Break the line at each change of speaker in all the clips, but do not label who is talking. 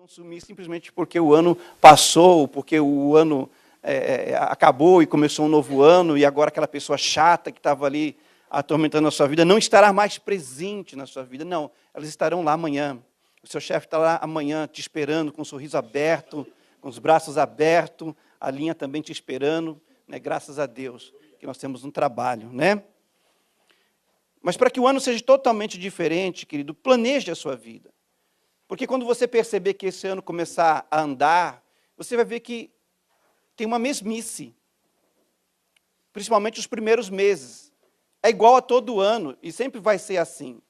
consumir simplesmente porque o ano passou, porque o ano acabou e começou um novo ano, e agora aquela pessoa chata que estava ali atormentando a sua vida não estará mais presente na sua vida. Não, elas estarão lá amanhã. O seu chefe está lá amanhã te esperando, com o sorriso aberto, com os braços abertos, a linha também te esperando, né? Graças a Deus que nós temos um trabalho, né? Mas para que o ano seja totalmente diferente, querido, planeje a sua vida. Porque quando você perceber que esse ano começar a andar, você vai ver que tem uma mesmice. Principalmente os primeiros meses. É igual a todo ano, e sempre vai ser assim.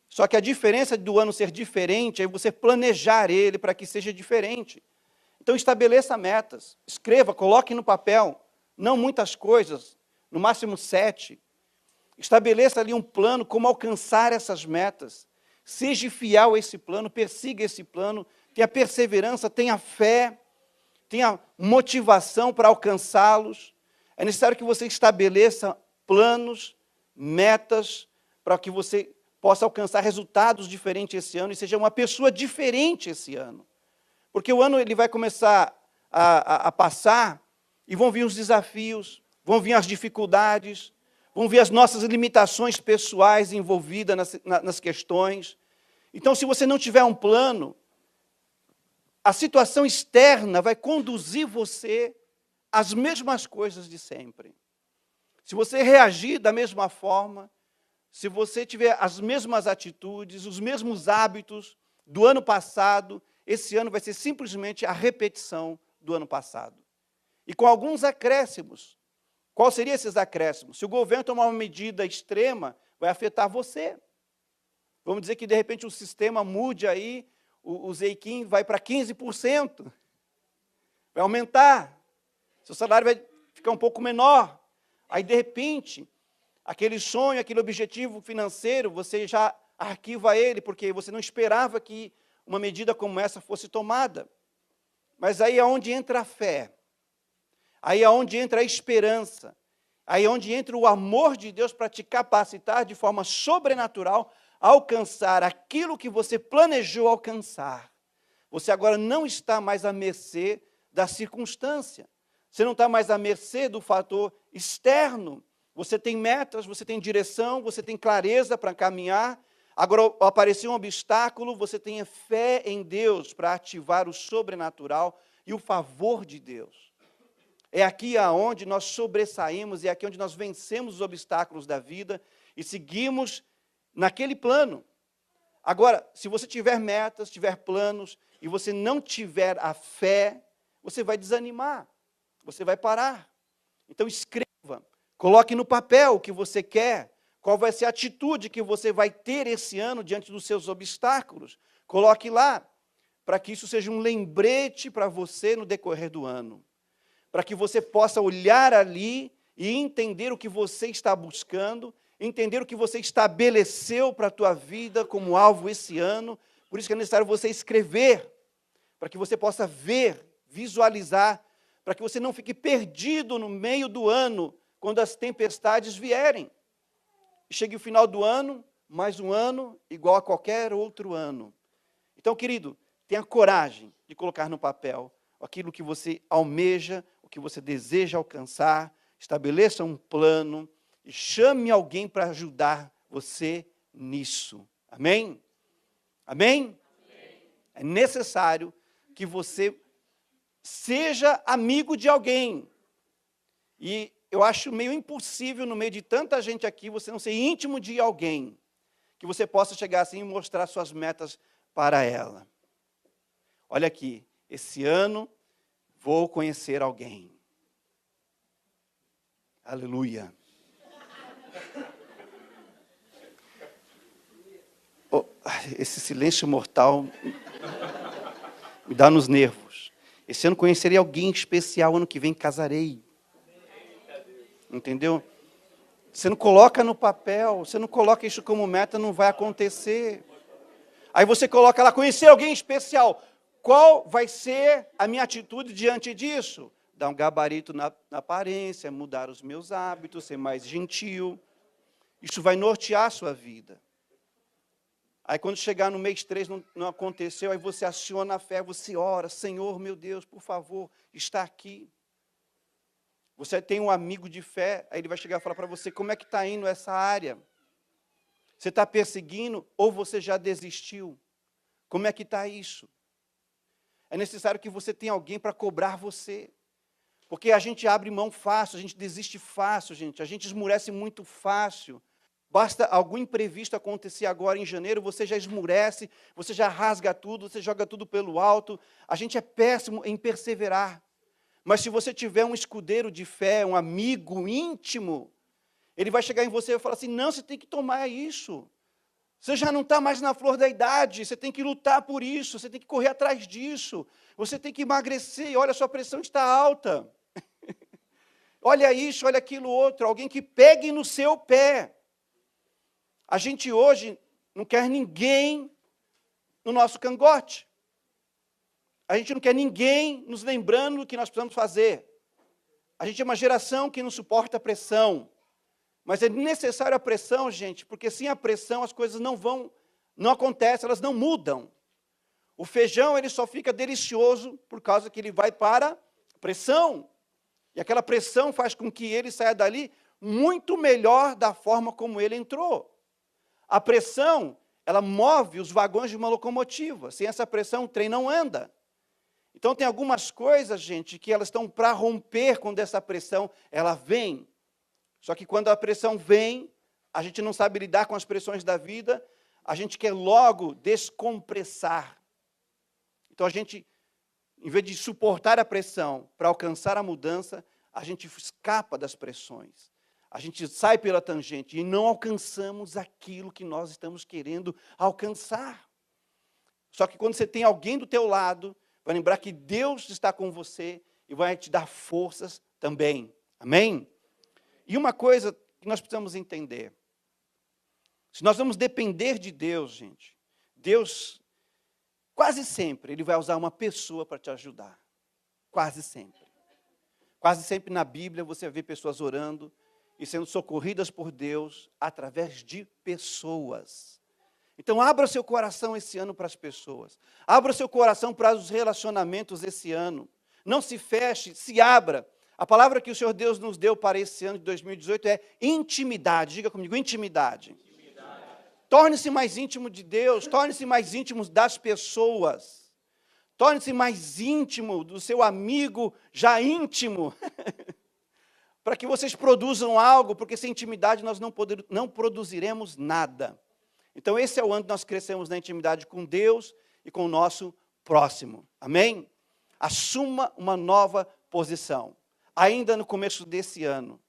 Só que a diferença do ano ser diferente é você planejar ele para que seja diferente. Então estabeleça metas, escreva, coloque no papel, não muitas coisas, no máximo 7. Estabeleça ali um plano, como alcançar essas metas. Seja fiel a esse plano, persiga esse plano, tenha perseverança, tenha fé, tenha motivação para alcançá-los. É necessário que você estabeleça planos, metas, para que você possa alcançar resultados diferentes esse ano e seja uma pessoa diferente esse ano. Porque o ano ele vai começar a passar e vão vir os desafios, vão vir as dificuldades, vão vir as nossas limitações pessoais envolvidas nas questões. Então, se você não tiver um plano, a situação externa vai conduzir você às mesmas coisas de sempre. Se você reagir da mesma forma, se você tiver as mesmas atitudes, os mesmos hábitos do ano passado, esse ano vai ser simplesmente a repetição do ano passado. E com alguns acréscimos. Qual seriam esses acréscimos? Se o governo tomar uma medida extrema, vai afetar você. Vamos dizer que, de repente, o sistema mude aí, o Zeiquim vai para 15%. Vai aumentar. Seu salário vai ficar um pouco menor. Aí, de repente, aquele sonho, aquele objetivo financeiro, você já arquiva ele, porque você não esperava que uma medida como essa fosse tomada. Mas aí é onde entra a fé. Aí é onde entra a esperança. Aí é onde entra o amor de Deus para te capacitar de forma sobrenatural a alcançar aquilo que você planejou alcançar. Você agora não está mais à mercê da circunstância. Você não está mais à mercê do fator externo. Você tem metas, você tem direção, você tem clareza para caminhar. Agora apareceu um obstáculo, você tem fé em Deus para ativar o sobrenatural e o favor de Deus. É aqui aonde nós sobressaímos, é aqui onde nós vencemos os obstáculos da vida e seguimos naquele plano. Agora, se você tiver metas, tiver planos, e você não tiver a fé, você vai desanimar, você vai parar. Então escreva, coloque no papel o que você quer, qual vai ser a atitude que você vai ter esse ano diante dos seus obstáculos. Coloque lá, para que isso seja um lembrete para você no decorrer do ano. Para que você possa olhar ali e entender o que você está buscando, entender o que você estabeleceu para a tua vida como alvo esse ano. Por isso que é necessário você escrever, para que você possa ver, visualizar, para que você não fique perdido no meio do ano, quando as tempestades vierem. E chegue o final do ano, mais um ano, igual a qualquer outro ano. Então, querido, tenha coragem de colocar no papel aquilo que você almeja, o que você deseja alcançar, estabeleça um plano e chame alguém para ajudar você nisso. Amém? Amém? Amém? É necessário que você seja amigo de alguém. E eu acho meio impossível, no meio de tanta gente aqui, você não ser íntimo de alguém, que você possa chegar assim e mostrar suas metas para ela. Olha aqui, esse ano vou conhecer alguém. Aleluia. Oh, esse silêncio mortal me dá nos nervos. Esse ano conhecerei alguém especial, ano que vem casarei. Entendeu? Você não coloca no papel, você não coloca isso como meta, não vai acontecer. Aí você coloca lá, conhecer alguém especial. Qual vai ser a minha atitude diante disso? Dar um gabarito na aparência, mudar os meus hábitos, ser mais gentil. Isso vai nortear a sua vida. Aí quando chegar no mês 3 não aconteceu, aí você aciona a fé, você ora, Senhor, meu Deus, por favor, está aqui. Você tem um amigo de fé, aí ele vai chegar e falar para você, como é que está indo essa área? Você está perseguindo ou você já desistiu? Como é que está isso? É necessário que você tenha alguém para cobrar você. Porque a gente abre mão fácil, a gente desiste fácil, gente. A gente esmurece muito fácil. Basta algum imprevisto acontecer agora em janeiro, você já esmurece, você já rasga tudo, você joga tudo pelo alto. A gente é péssimo em perseverar. Mas se você tiver um escudeiro de fé, um amigo íntimo, ele vai chegar em você e falar assim, não, você tem que tomar isso. Você já não está mais na flor da idade, você tem que lutar por isso, você tem que correr atrás disso, você tem que emagrecer, olha, a sua pressão está alta. Olha isso, olha aquilo outro, alguém que pegue no seu pé. A gente hoje não quer ninguém no nosso cangote. A gente não quer ninguém nos lembrando do que nós precisamos fazer. A gente é uma geração que não suporta a pressão. Mas é necessária a pressão, gente, porque sem a pressão as coisas não acontecem, elas não mudam. O feijão, ele só fica delicioso por causa que ele vai para a pressão. E aquela pressão faz com que ele saia dali muito melhor da forma como ele entrou. A pressão, ela move os vagões de uma locomotiva. Sem essa pressão, o trem não anda. Então, tem algumas coisas, gente, que elas estão para romper quando essa pressão, ela vem. Só que quando a pressão vem, a gente não sabe lidar com as pressões da vida, a gente quer logo descompressar. Então, a gente, em vez de suportar a pressão para alcançar a mudança, a gente escapa das pressões. A gente sai pela tangente e não alcançamos aquilo que nós estamos querendo alcançar. Só que quando você tem alguém do teu lado, vai lembrar que Deus está com você e vai te dar forças também. Amém? E uma coisa que nós precisamos entender. Se nós vamos depender de Deus, gente, Deus, quase sempre, Ele vai usar uma pessoa para te ajudar. Quase sempre. Quase sempre na Bíblia você vê pessoas orando e sendo socorridas por Deus através de pessoas. Então, abra seu coração esse ano para as pessoas. Abra seu coração para os relacionamentos esse ano. Não se feche, se abra. A palavra que o Senhor Deus nos deu para esse ano de 2018 é intimidade. Diga comigo, intimidade. Torne-se mais íntimo de Deus, torne-se mais íntimo das pessoas. Torne-se mais íntimo do seu amigo já íntimo. Para que vocês produzam algo, porque sem intimidade nós não produziremos nada. Então esse é o ano que nós crescemos na intimidade com Deus e com o nosso próximo. Amém? Assuma uma nova posição. Ainda no começo desse ano.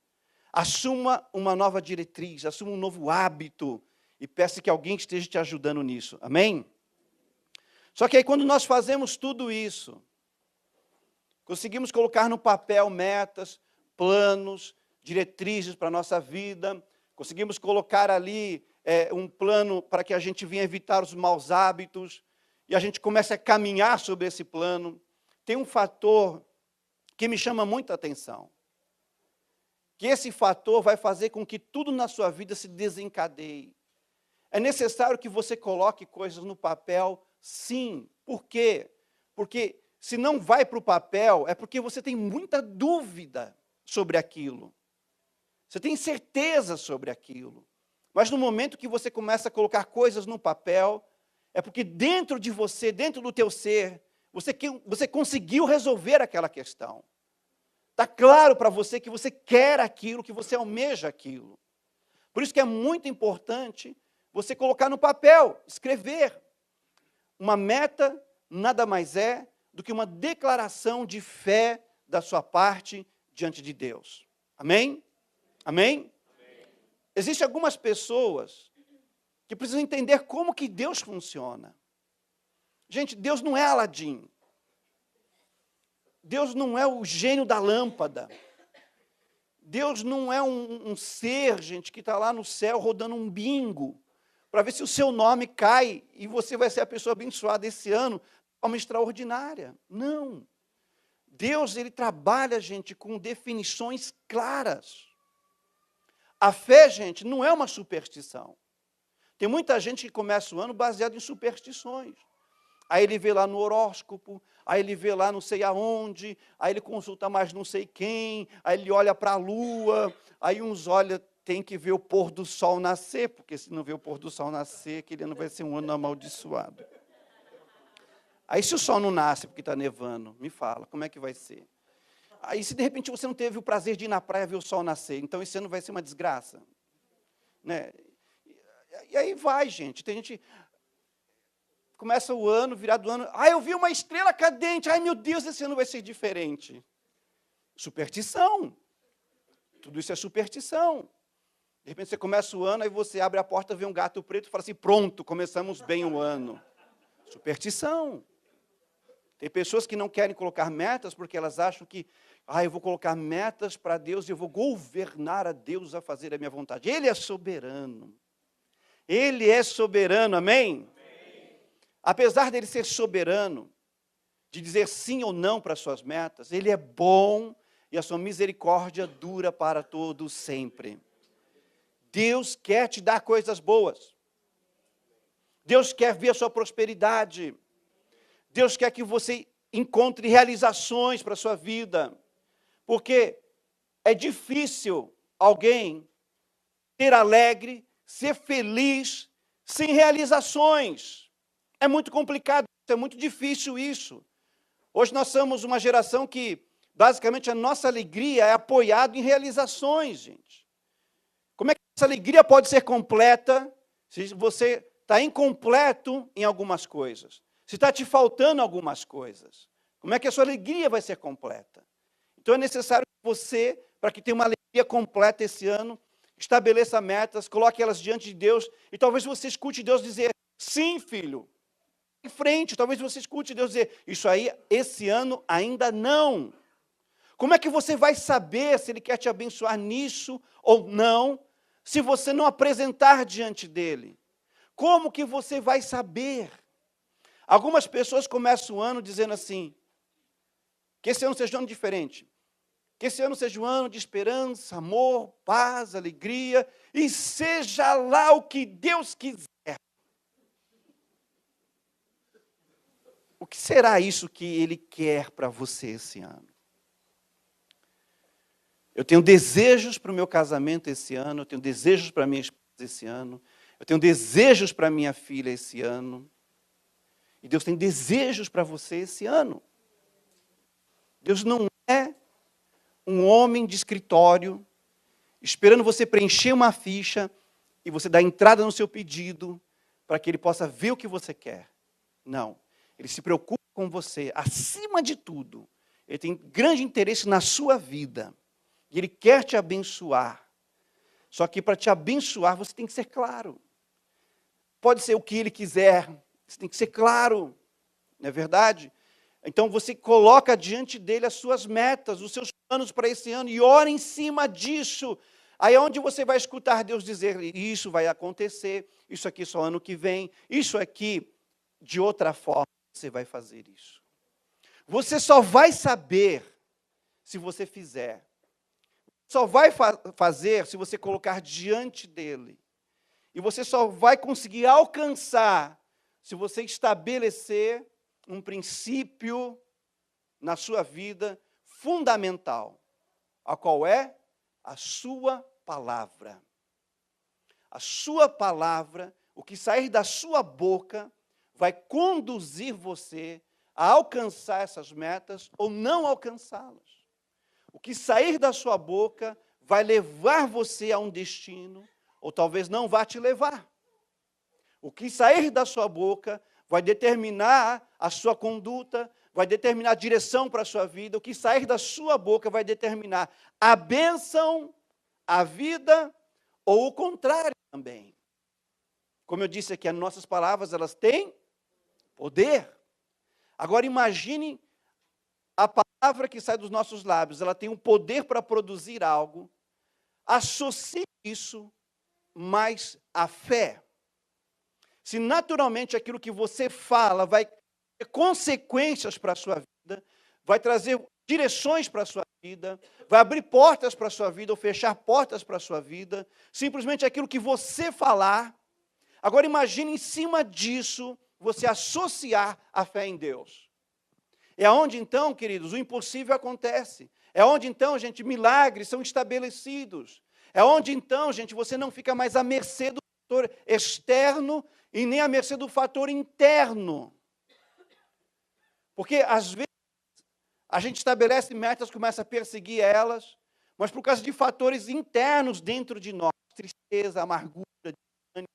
Assuma uma nova diretriz, assuma um novo hábito e peça que alguém esteja te ajudando nisso. Amém? Só que aí quando nós fazemos tudo isso, conseguimos colocar no papel metas, planos, diretrizes para a nossa vida, conseguimos colocar ali um plano para que a gente venha evitar os maus hábitos, e a gente começa a caminhar sobre esse plano. Tem um fator que me chama muita atenção, que esse fator vai fazer com que tudo na sua vida se desencadeie. É necessário que você coloque coisas no papel, sim. Por quê? Porque se não vai para o papel, é porque você tem muita dúvida sobre aquilo. Você tem certeza sobre aquilo. Mas no momento que você começa a colocar coisas no papel, é porque dentro de você, dentro do teu ser, você conseguiu resolver aquela questão. Está claro para você que você quer aquilo, que você almeja aquilo. Por isso que é muito importante você colocar no papel, escrever. Uma meta nada mais é do que uma declaração de fé da sua parte diante de Deus. Amém? Amém? Existem algumas pessoas que precisam entender como que Deus funciona. Gente, Deus não é Aladim. Deus não é o gênio da lâmpada. Deus não é um ser, gente, que está lá no céu rodando um bingo para ver se o seu nome cai e você vai ser a pessoa abençoada esse ano, uma extraordinária. Não. Deus, ele trabalha, gente, com definições claras. A fé, gente, não é uma superstição. Tem muita gente que começa o ano baseado em superstições. Aí ele vê lá no horóscopo, aí ele vê lá não sei aonde, aí ele consulta mais não sei quem, aí ele olha para a lua, aí uns olham, tem que ver o pôr do sol nascer, porque se não ver o pôr do sol nascer, aquele ano vai ser um ano amaldiçoado. Aí se o sol não nasce porque está nevando, me fala, como é que vai ser? Aí se de repente você não teve o prazer de ir na praia ver o sol nascer, então esse ano vai ser uma desgraça. Né? E aí vai, gente. Tem gente... Começa o ano, virado do ano. Eu vi uma estrela cadente. Ai, meu Deus, esse ano vai ser diferente. Superstição. Tudo isso é superstição. De repente você começa o ano, aí você abre a porta, vê um gato preto e fala assim, pronto, começamos bem o ano. Superstição. Tem pessoas que não querem colocar metas porque elas acham que, eu vou colocar metas para Deus e eu vou governar a Deus a fazer a minha vontade. Ele é soberano. Ele é soberano, amém? Apesar dele ser soberano, de dizer sim ou não para as suas metas, ele é bom e a sua misericórdia dura para todos sempre. Deus quer te dar coisas boas. Deus quer ver a sua prosperidade. Deus quer que você encontre realizações para a sua vida. Porque é difícil alguém ser alegre, ser feliz, sem realizações. É muito complicado, é muito difícil isso. Hoje nós somos uma geração que, basicamente, a nossa alegria é apoiada em realizações, gente. Como é que essa alegria pode ser completa se você está incompleto em algumas coisas? Se está te faltando algumas coisas? Como é que a sua alegria vai ser completa? Então é necessário que você, para que tenha uma alegria completa esse ano, estabeleça metas, coloque elas diante de Deus, e talvez você escute Deus dizer, sim, filho, em frente. Talvez você escute Deus dizer, isso aí, esse ano ainda não. Como é que você vai saber se Ele quer te abençoar nisso ou não, se você não apresentar diante dEle? Como que você vai saber? Algumas pessoas começam o ano dizendo assim, que esse ano seja um ano diferente. Que esse ano seja um ano de esperança, amor, paz, alegria, e seja lá o que Deus quiser. O que será isso que Ele quer para você esse ano? Eu tenho desejos para o meu casamento esse ano, eu tenho desejos para a minha esposa esse ano, eu tenho desejos para a minha filha esse ano, e Deus tem desejos para você esse ano. Deus não é um homem de escritório, esperando você preencher uma ficha e você dar entrada no seu pedido para que Ele possa ver o que você quer. Não. Ele se preocupa com você, acima de tudo. Ele tem grande interesse na sua vida. E Ele quer te abençoar. Só que para te abençoar, você tem que ser claro. Pode ser o que Ele quiser, você tem que ser claro. Não é verdade? Então você coloca diante dele as suas metas, os seus planos para esse ano e ora em cima disso. Aí é onde você vai escutar Deus dizer, isso vai acontecer, isso aqui só ano que vem, isso aqui de outra forma você vai fazer isso. Você só vai saber se você fizer. Só vai fazer se você colocar diante dele. E você só vai conseguir alcançar se você estabelecer um princípio na sua vida fundamental, a qual é a sua palavra. A sua palavra, o que sair da sua boca, vai conduzir você a alcançar essas metas ou não alcançá-las. O que sair da sua boca vai levar você a um destino, ou talvez não vá te levar. O que sair da sua boca vai determinar a sua conduta, vai determinar a direção para a sua vida. O que sair da sua boca vai determinar a bênção, a vida, ou o contrário também. Como eu disse aqui, as nossas palavras, elas têm poder. Agora imagine a palavra que sai dos nossos lábios, ela tem um poder para produzir algo. Associe isso mais à fé. Se naturalmente aquilo que você fala vai ter consequências para a sua vida, vai trazer direções para a sua vida, vai abrir portas para a sua vida ou fechar portas para a sua vida, simplesmente aquilo que você falar, Agora imagine em cima disso, você associar a fé em Deus. É onde então, queridos, o impossível acontece. É onde então, gente, milagres são estabelecidos. É onde então, gente, você não fica mais à mercê do fator externo e nem à mercê do fator interno. Porque, às vezes, a gente estabelece metas, começa a perseguir elas, mas por causa de fatores internos dentro de nós, tristeza, amargura, desânimo,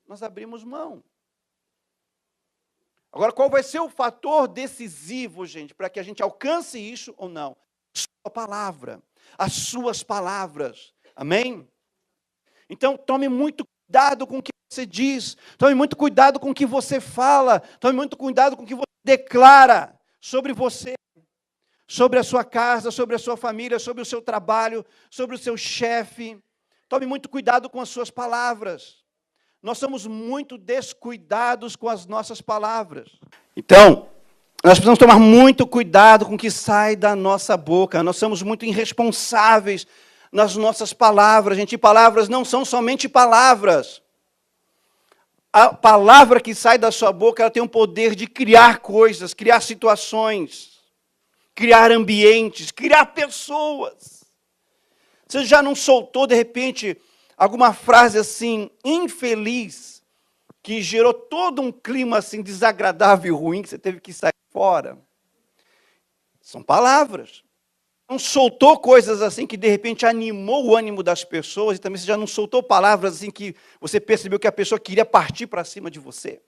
nós abrimos mão. Agora, qual vai ser o fator decisivo, gente, para que a gente alcance isso ou não? A sua palavra, as suas palavras. Amém? Então, tome muito cuidado com o que você diz, tome muito cuidado com o que você fala, tome muito cuidado com o que você declara sobre você, sobre a sua casa, sobre a sua família, sobre o seu trabalho, sobre o seu chefe. Tome muito cuidado com as suas palavras. Nós somos muito descuidados com as nossas palavras. Então, nós precisamos tomar muito cuidado com o que sai da nossa boca. Nós somos muito irresponsáveis nas nossas palavras, gente. E palavras não são somente palavras. A palavra que sai da sua boca, ela tem o poder de criar coisas, criar situações, criar ambientes, criar pessoas. Você já não soltou, de repente, alguma frase assim, infeliz, que gerou todo um clima assim desagradável e ruim, que você teve que sair fora? São palavras. Não soltou coisas assim que de repente animou o ânimo das pessoas, e também você já não soltou palavras assim que você percebeu que a pessoa queria partir para cima de você.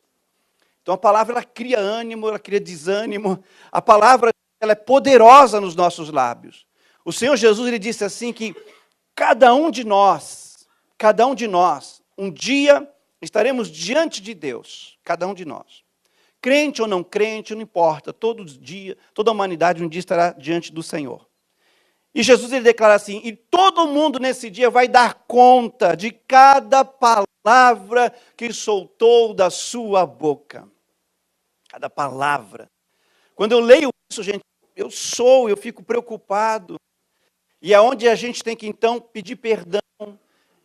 Então a palavra, ela cria ânimo, ela cria desânimo. A palavra, ela é poderosa nos nossos lábios. O Senhor Jesus, ele disse assim que cada um de nós, um dia estaremos diante de Deus, cada um de nós. Crente ou não crente, não importa, todo dia, toda a humanidade um dia estará diante do Senhor. E Jesus, ele declara assim, e todo mundo nesse dia vai dar conta de cada palavra que soltou da sua boca. Cada palavra. Quando eu leio isso, gente, eu fico preocupado. E é onde a gente tem que, então, pedir perdão.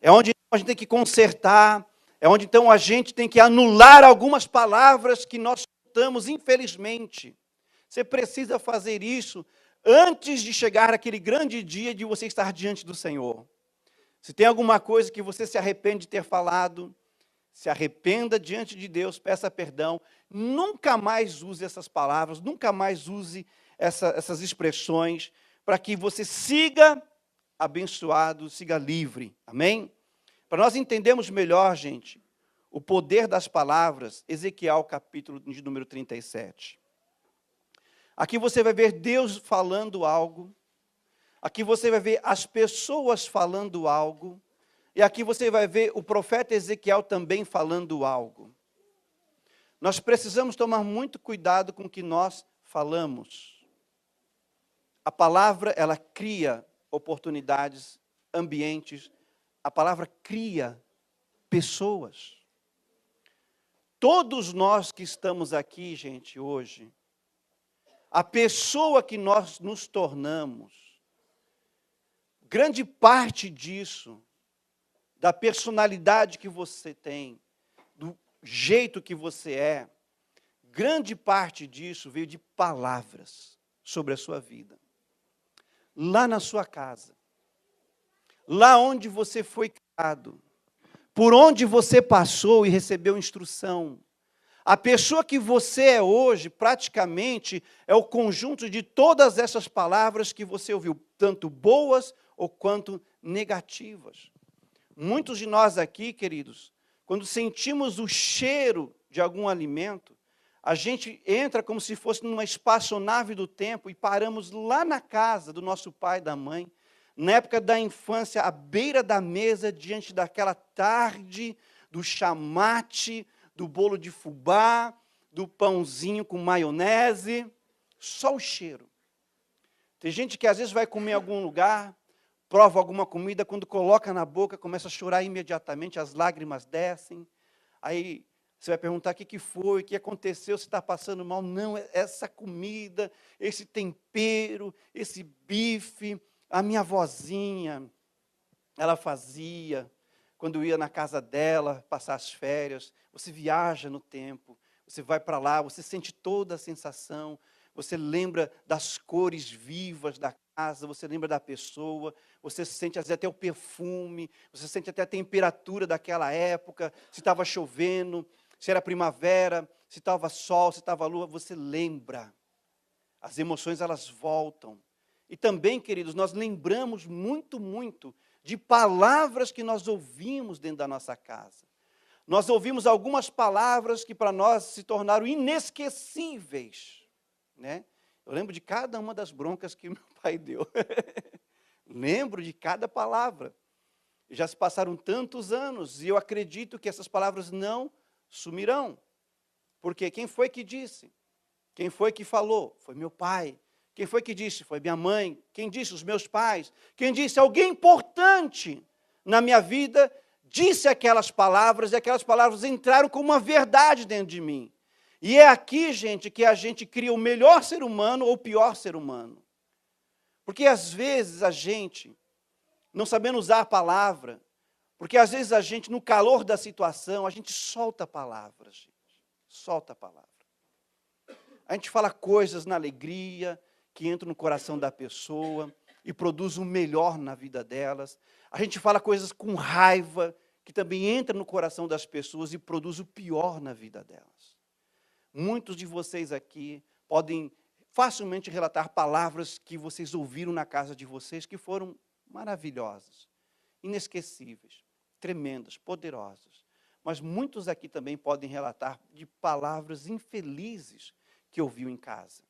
É onde a gente tem que consertar. É onde, então, a gente tem que anular algumas palavras que nós soltamos, infelizmente. Você precisa fazer isso antes de chegar aquele grande dia de você estar diante do Senhor. Se tem alguma coisa que você se arrepende de ter falado, se arrependa diante de Deus, peça perdão. Nunca mais use essas palavras, nunca mais use essas expressões, para que você siga abençoado, siga livre. Amém? Para nós entendermos melhor, gente, o poder das palavras, Ezequiel capítulo de número 37. Aqui você vai ver Deus falando algo, aqui você vai ver as pessoas falando algo, e aqui você vai ver o profeta Ezequiel também falando algo. Nós precisamos tomar muito cuidado com o que nós falamos. A palavra, ela cria oportunidades, ambientes, a palavra cria pessoas. Todos nós que estamos aqui, gente, hoje, a pessoa que nós nos tornamos, grande parte disso, da personalidade que você tem, do jeito que você é, grande parte disso veio de palavras sobre a sua vida. Lá na sua casa, lá onde você foi criado, por onde você passou e recebeu instrução. A pessoa que você é hoje, praticamente, é o conjunto de todas essas palavras que você ouviu, tanto boas ou quanto negativas. Muitos de nós aqui, queridos, quando sentimos o cheiro de algum alimento, a gente entra como se fosse numa espaçonave do tempo e paramos lá na casa do nosso pai e da mãe, na época da infância, à beira da mesa, diante daquela tarde, do chamate, do bolo de fubá, do pãozinho com maionese, só o cheiro. Tem gente que às vezes vai comer em algum lugar, prova alguma comida, quando coloca na boca, começa a chorar imediatamente, as lágrimas descem. Aí você vai perguntar o que foi, o que aconteceu, se está passando mal. Não, essa comida, esse tempero, esse bife, a minha avózinha, ela fazia. quando ia na casa dela passar as férias, você viaja no tempo, você vai para lá, você sente toda a sensação, você lembra das cores vivas da casa, você lembra da pessoa, você sente às vezes até o perfume, você sente até a temperatura daquela época, se estava chovendo, se era primavera, se estava sol, se estava lua, você lembra. As emoções, elas voltam. E também, queridos, nós lembramos muito, muito de palavras que nós ouvimos dentro da nossa casa. Nós ouvimos algumas palavras que para nós se tornaram inesquecíveis, né? Eu lembro de cada uma das broncas que meu pai deu. Lembro de cada palavra. Já se passaram tantos anos e eu acredito que essas palavras não sumirão. Porque quem foi que disse? Quem foi que falou? Foi meu pai. Quem foi que disse? Foi minha mãe. Quem disse? Os meus pais. Quem disse? Alguém importante na minha vida disse aquelas palavras e aquelas palavras entraram como uma verdade dentro de mim. E é aqui, gente, que a gente cria o melhor ser humano ou o pior ser humano. Porque às vezes a gente, não sabendo usar a palavra, porque às vezes a gente, no calor da situação, a gente solta palavras, gente. Solta a palavra. A gente fala coisas na alegria, que entram no coração da pessoa e produz o melhor na vida delas. A gente fala coisas com raiva, que também entra no coração das pessoas e produz o pior na vida delas. Muitos de vocês aqui podem facilmente relatar palavras que vocês ouviram na casa de vocês, que foram maravilhosas, inesquecíveis, tremendas, poderosas. Mas muitos aqui também podem relatar de palavras infelizes que ouviu em casa,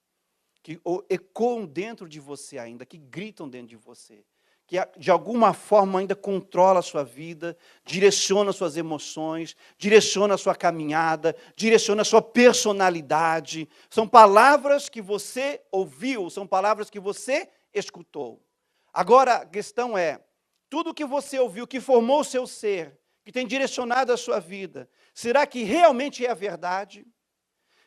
que ecoam dentro de você ainda, que gritam dentro de você, que de alguma forma ainda controla a sua vida, direciona suas emoções, direciona a sua caminhada, direciona a sua personalidade. São palavras que você ouviu, são palavras que você escutou. Agora, a questão é, tudo que você ouviu, que formou o seu ser, que tem direcionado a sua vida, será que realmente é a verdade?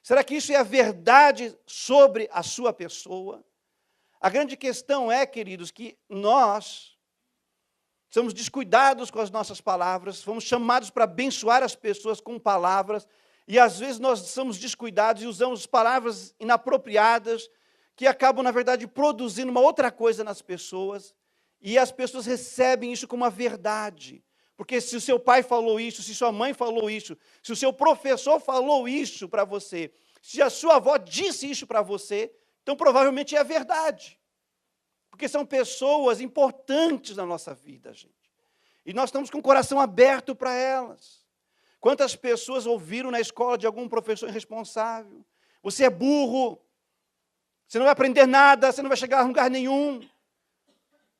Será que isso é a verdade sobre a sua pessoa? A grande questão é, queridos, que nós somos descuidados com as nossas palavras, fomos chamados para abençoar as pessoas com palavras, e às vezes nós somos descuidados e usamos palavras inapropriadas, que acabam, na verdade, produzindo uma outra coisa nas pessoas, e as pessoas recebem isso como uma verdade. Porque se o seu pai falou isso, se sua mãe falou isso, se o seu professor falou isso para você, se a sua avó disse isso para você, então provavelmente é a verdade. Porque são pessoas importantes na nossa vida, gente. E nós estamos com o coração aberto para elas. Quantas pessoas ouviram na escola de algum professor irresponsável? Você é burro, você não vai aprender nada, você não vai chegar a lugar nenhum.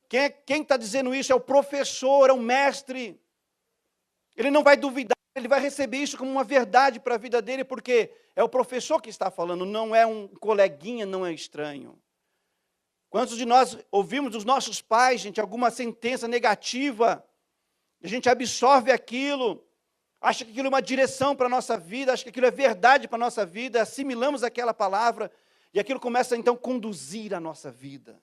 Quem está dizendo isso é o professor, é o mestre. Ele não vai duvidar, ele vai receber isso como uma verdade para a vida dele, porque é o professor que está falando, não é um coleguinha, não é estranho. Quantos de nós ouvimos dos nossos pais, gente, alguma sentença negativa, a gente absorve aquilo, acha que aquilo é uma direção para a nossa vida, acha que aquilo é verdade para a nossa vida, assimilamos aquela palavra, e aquilo começa, então, a conduzir a nossa vida.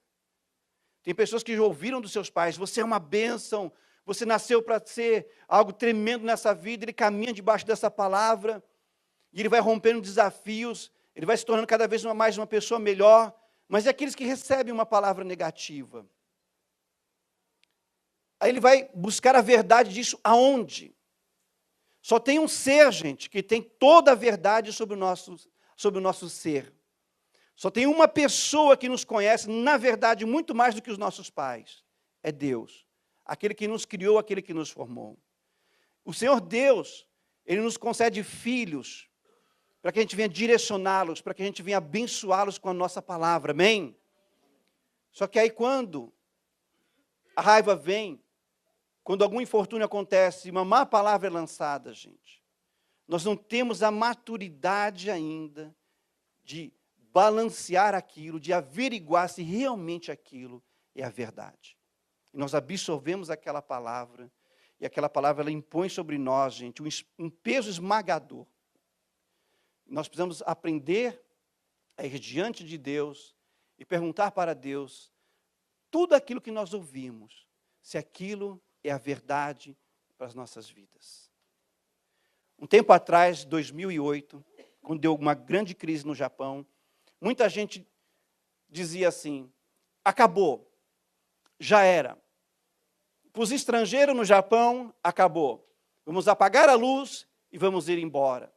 Tem pessoas que já ouviram dos seus pais, você é uma bênção, você nasceu para ser algo tremendo nessa vida, ele caminha debaixo dessa palavra, e ele vai rompendo desafios, ele vai se tornando cada vez mais uma pessoa melhor, mas é aqueles que recebem uma palavra negativa. Aí ele vai buscar a verdade disso aonde? Só tem um ser, gente, que tem toda a verdade sobre o nosso ser. Só tem uma pessoa que nos conhece, na verdade, muito mais do que os nossos pais. É Deus. Aquele que nos criou, aquele que nos formou. O Senhor Deus, Ele nos concede filhos, para que a gente venha direcioná-los, para que a gente venha abençoá-los com a nossa palavra, amém? Só que aí quando a raiva vem, quando algum infortúnio acontece, uma má palavra é lançada, gente, nós não temos a maturidade ainda de balancear aquilo, de averiguar se realmente aquilo é a verdade. E nós absorvemos aquela palavra, e aquela palavra ela impõe sobre nós, gente, um peso esmagador. Nós precisamos aprender a ir diante de Deus e perguntar para Deus tudo aquilo que nós ouvimos, se aquilo é a verdade para as nossas vidas. Um tempo atrás, 2008, quando deu uma grande crise no Japão, muita gente dizia assim, acabou, já era. Para os estrangeiros no Japão, acabou. Vamos apagar a luz e vamos ir embora.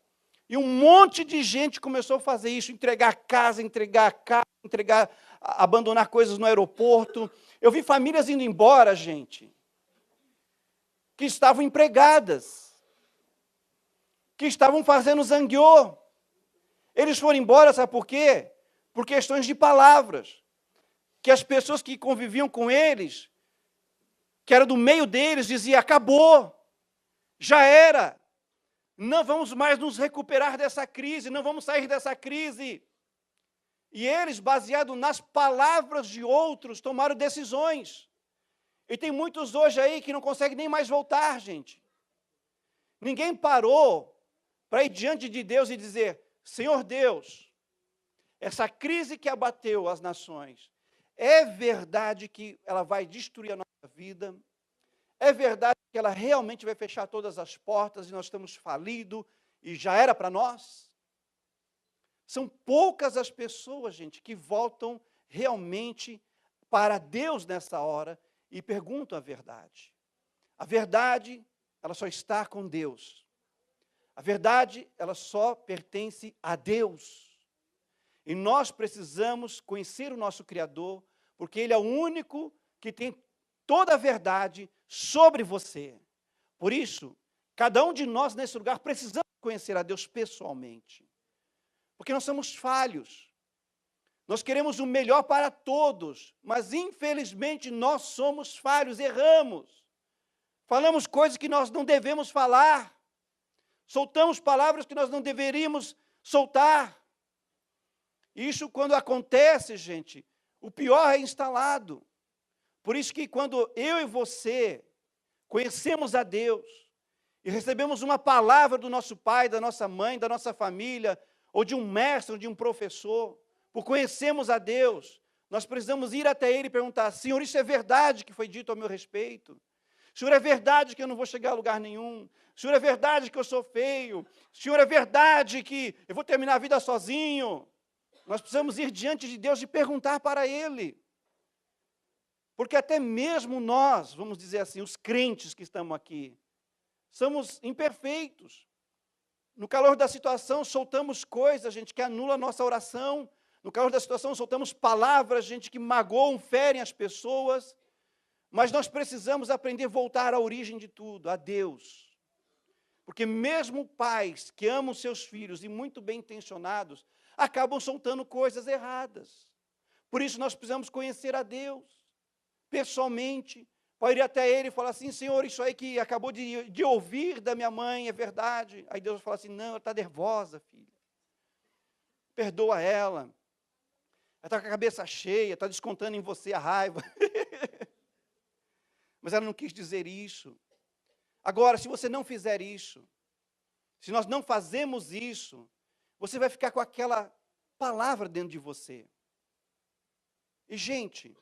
E um monte de gente começou a fazer isso, entregar casa, entregar carro, abandonar coisas no aeroporto. Eu vi famílias indo embora, gente, que estavam empregadas, que estavam fazendo zangueô. Eles foram embora, sabe por quê? Por questões de palavras. Que as pessoas que conviviam com eles, que era do meio deles, diziam, acabou, já era. Não vamos mais nos recuperar dessa crise, não vamos sair dessa crise. E eles, baseados nas palavras de outros, tomaram decisões. E tem muitos hoje aí que não conseguem nem mais voltar, gente. Ninguém parou para ir diante de Deus e dizer, Senhor Deus, essa crise que abateu as nações, é verdade que ela vai destruir a nossa vida? É verdade que ela realmente vai fechar todas as portas e nós estamos falidos e já era para nós? São poucas as pessoas, gente, que voltam realmente para Deus nessa hora e perguntam a verdade. A verdade, ela só está com Deus. A verdade, ela só pertence a Deus. E nós precisamos conhecer o nosso Criador, porque Ele é o único que tem toda a verdade sobre você. Por isso, cada um de nós nesse lugar precisamos conhecer a Deus pessoalmente. Porque nós somos falhos. Nós queremos o melhor para todos, mas infelizmente nós somos falhos, erramos. Falamos coisas que nós não devemos falar. Soltamos palavras que nós não deveríamos soltar. Isso quando acontece, gente, o pior é instalado. Por isso que quando eu e você conhecemos a Deus e recebemos uma palavra do nosso pai, da nossa mãe, da nossa família, ou de um mestre, ou de um professor, por conhecermos a Deus, nós precisamos ir até Ele e perguntar, Senhor, isso é verdade que foi dito ao meu respeito? Senhor, é verdade que eu não vou chegar a lugar nenhum? Senhor, é verdade que eu sou feio? Senhor, é verdade que eu vou terminar a vida sozinho? Nós precisamos ir diante de Deus e perguntar para Ele. Porque até mesmo nós, vamos dizer assim, os crentes que estamos aqui, somos imperfeitos. No calor da situação, soltamos coisas, gente, que anula a nossa oração. No calor da situação, soltamos palavras, gente, que magoam, ferem as pessoas. Mas nós precisamos aprender a voltar à origem de tudo, a Deus. Porque mesmo pais que amam seus filhos e muito bem intencionados, acabam soltando coisas erradas. Por isso nós precisamos conhecer a Deus, pessoalmente. Pode ir até Ele e falar assim, Senhor, isso aí que acabou de ouvir da minha mãe é verdade. Aí Deus fala assim, não, ela está nervosa, filha. Perdoa ela. Ela está com a cabeça cheia, está descontando em você a raiva. Mas ela não quis dizer isso. Agora, se você não fizer isso, se nós não fazemos isso, você vai ficar com aquela palavra dentro de você. E, gente,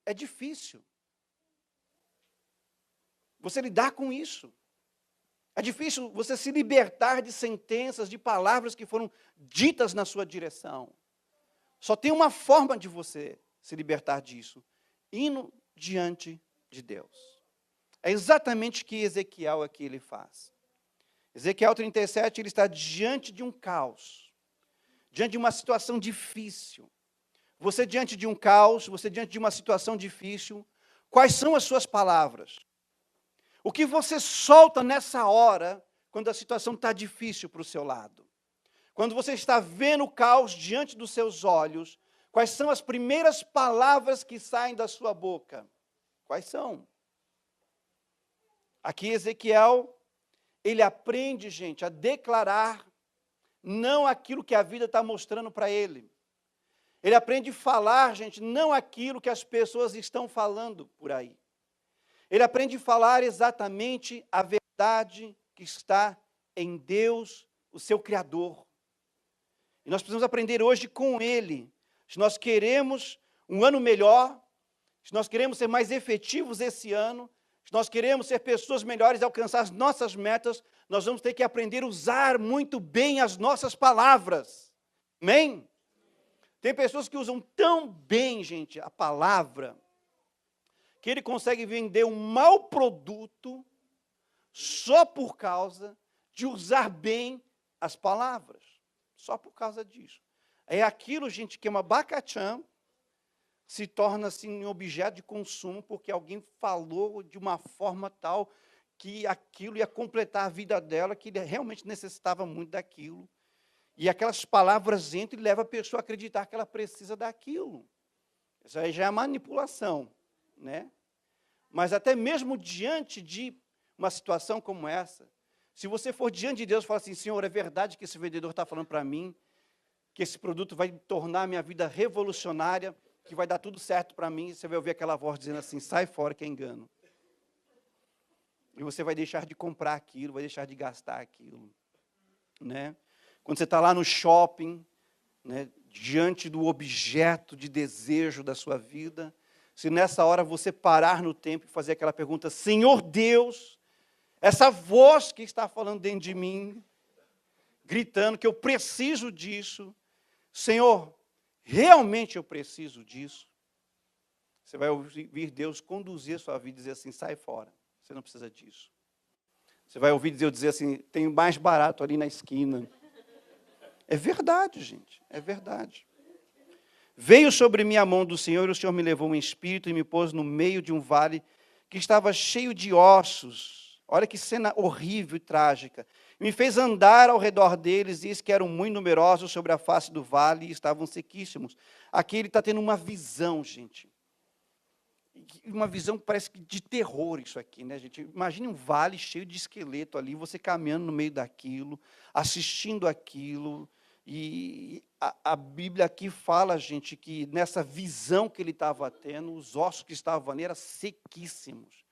é difícil você lidar com isso. É difícil você se libertar de sentenças, de palavras que foram ditas na sua direção. Só tem uma forma de você se libertar disso, indo diante de Deus. É exatamente o que Ezequiel aqui ele faz. Ezequiel 37, ele está diante de um caos, diante de uma situação difícil. Você diante de um caos, você diante de uma situação difícil, quais são as suas palavras? O que você solta nessa hora, quando a situação está difícil para o seu lado? Quando você está vendo o caos diante dos seus olhos, quais são as primeiras palavras que saem da sua boca? Quais são? Aqui Ezequiel, ele aprende, gente, a declarar não aquilo que a vida está mostrando para ele. Ele aprende a falar, gente, não aquilo que as pessoas estão falando por aí. Ele aprende a falar exatamente a verdade que está em Deus, o seu Criador. E nós precisamos aprender hoje com Ele. Se nós queremos um ano melhor, se nós queremos ser mais efetivos esse ano, Se nós queremos ser pessoas melhores e alcançar as nossas metas, nós vamos ter que aprender a usar muito bem as nossas palavras. Amém? Tem pessoas que usam tão bem, gente, a palavra, que ele consegue vender um mau produto só por causa de usar bem as palavras. Só por causa disso. É aquilo, gente, que é uma bacachã, se torna assim um objeto de consumo porque alguém falou de uma forma tal que aquilo ia completar a vida dela, que ele realmente necessitava muito daquilo. E aquelas palavras entram e levam a pessoa a acreditar que ela precisa daquilo. Isso aí já é manipulação, né? Mas até mesmo diante de uma situação como essa, se você for diante de Deus e falar assim, Senhor, é verdade que esse vendedor está falando para mim, que esse produto vai tornar a minha vida revolucionária, que vai dar tudo certo para mim, você vai ouvir aquela voz dizendo assim, sai fora que é engano. E você vai deixar de comprar aquilo, vai deixar de gastar aquilo, né? Quando você está lá no shopping, né, diante do objeto de desejo da sua vida, se nessa hora você parar no tempo e fazer aquela pergunta, Senhor Deus, essa voz que está falando dentro de mim, gritando que eu preciso disso, Senhor, realmente eu preciso disso. Você vai ouvir Deus conduzir a sua vida e dizer assim, sai fora, você não precisa disso. Você vai ouvir Deus dizer assim, tem mais barato ali na esquina. É verdade, gente, é verdade. Veio sobre mim a mão do Senhor, e o Senhor me levou em espírito e me pôs no meio de um vale que estava cheio de ossos. Olha que cena horrível e trágica. Me fez andar ao redor deles, e eis que eram muito numerosos sobre a face do vale, e estavam sequíssimos. Aqui ele está tendo uma visão, gente. Uma visão que parece de terror isso aqui, né, gente? Imagine um vale cheio de esqueleto ali, você caminhando no meio daquilo, assistindo aquilo. E a Bíblia aqui fala, gente, que nessa visão que ele estava tendo, os ossos que estavam ali eram sequíssimos.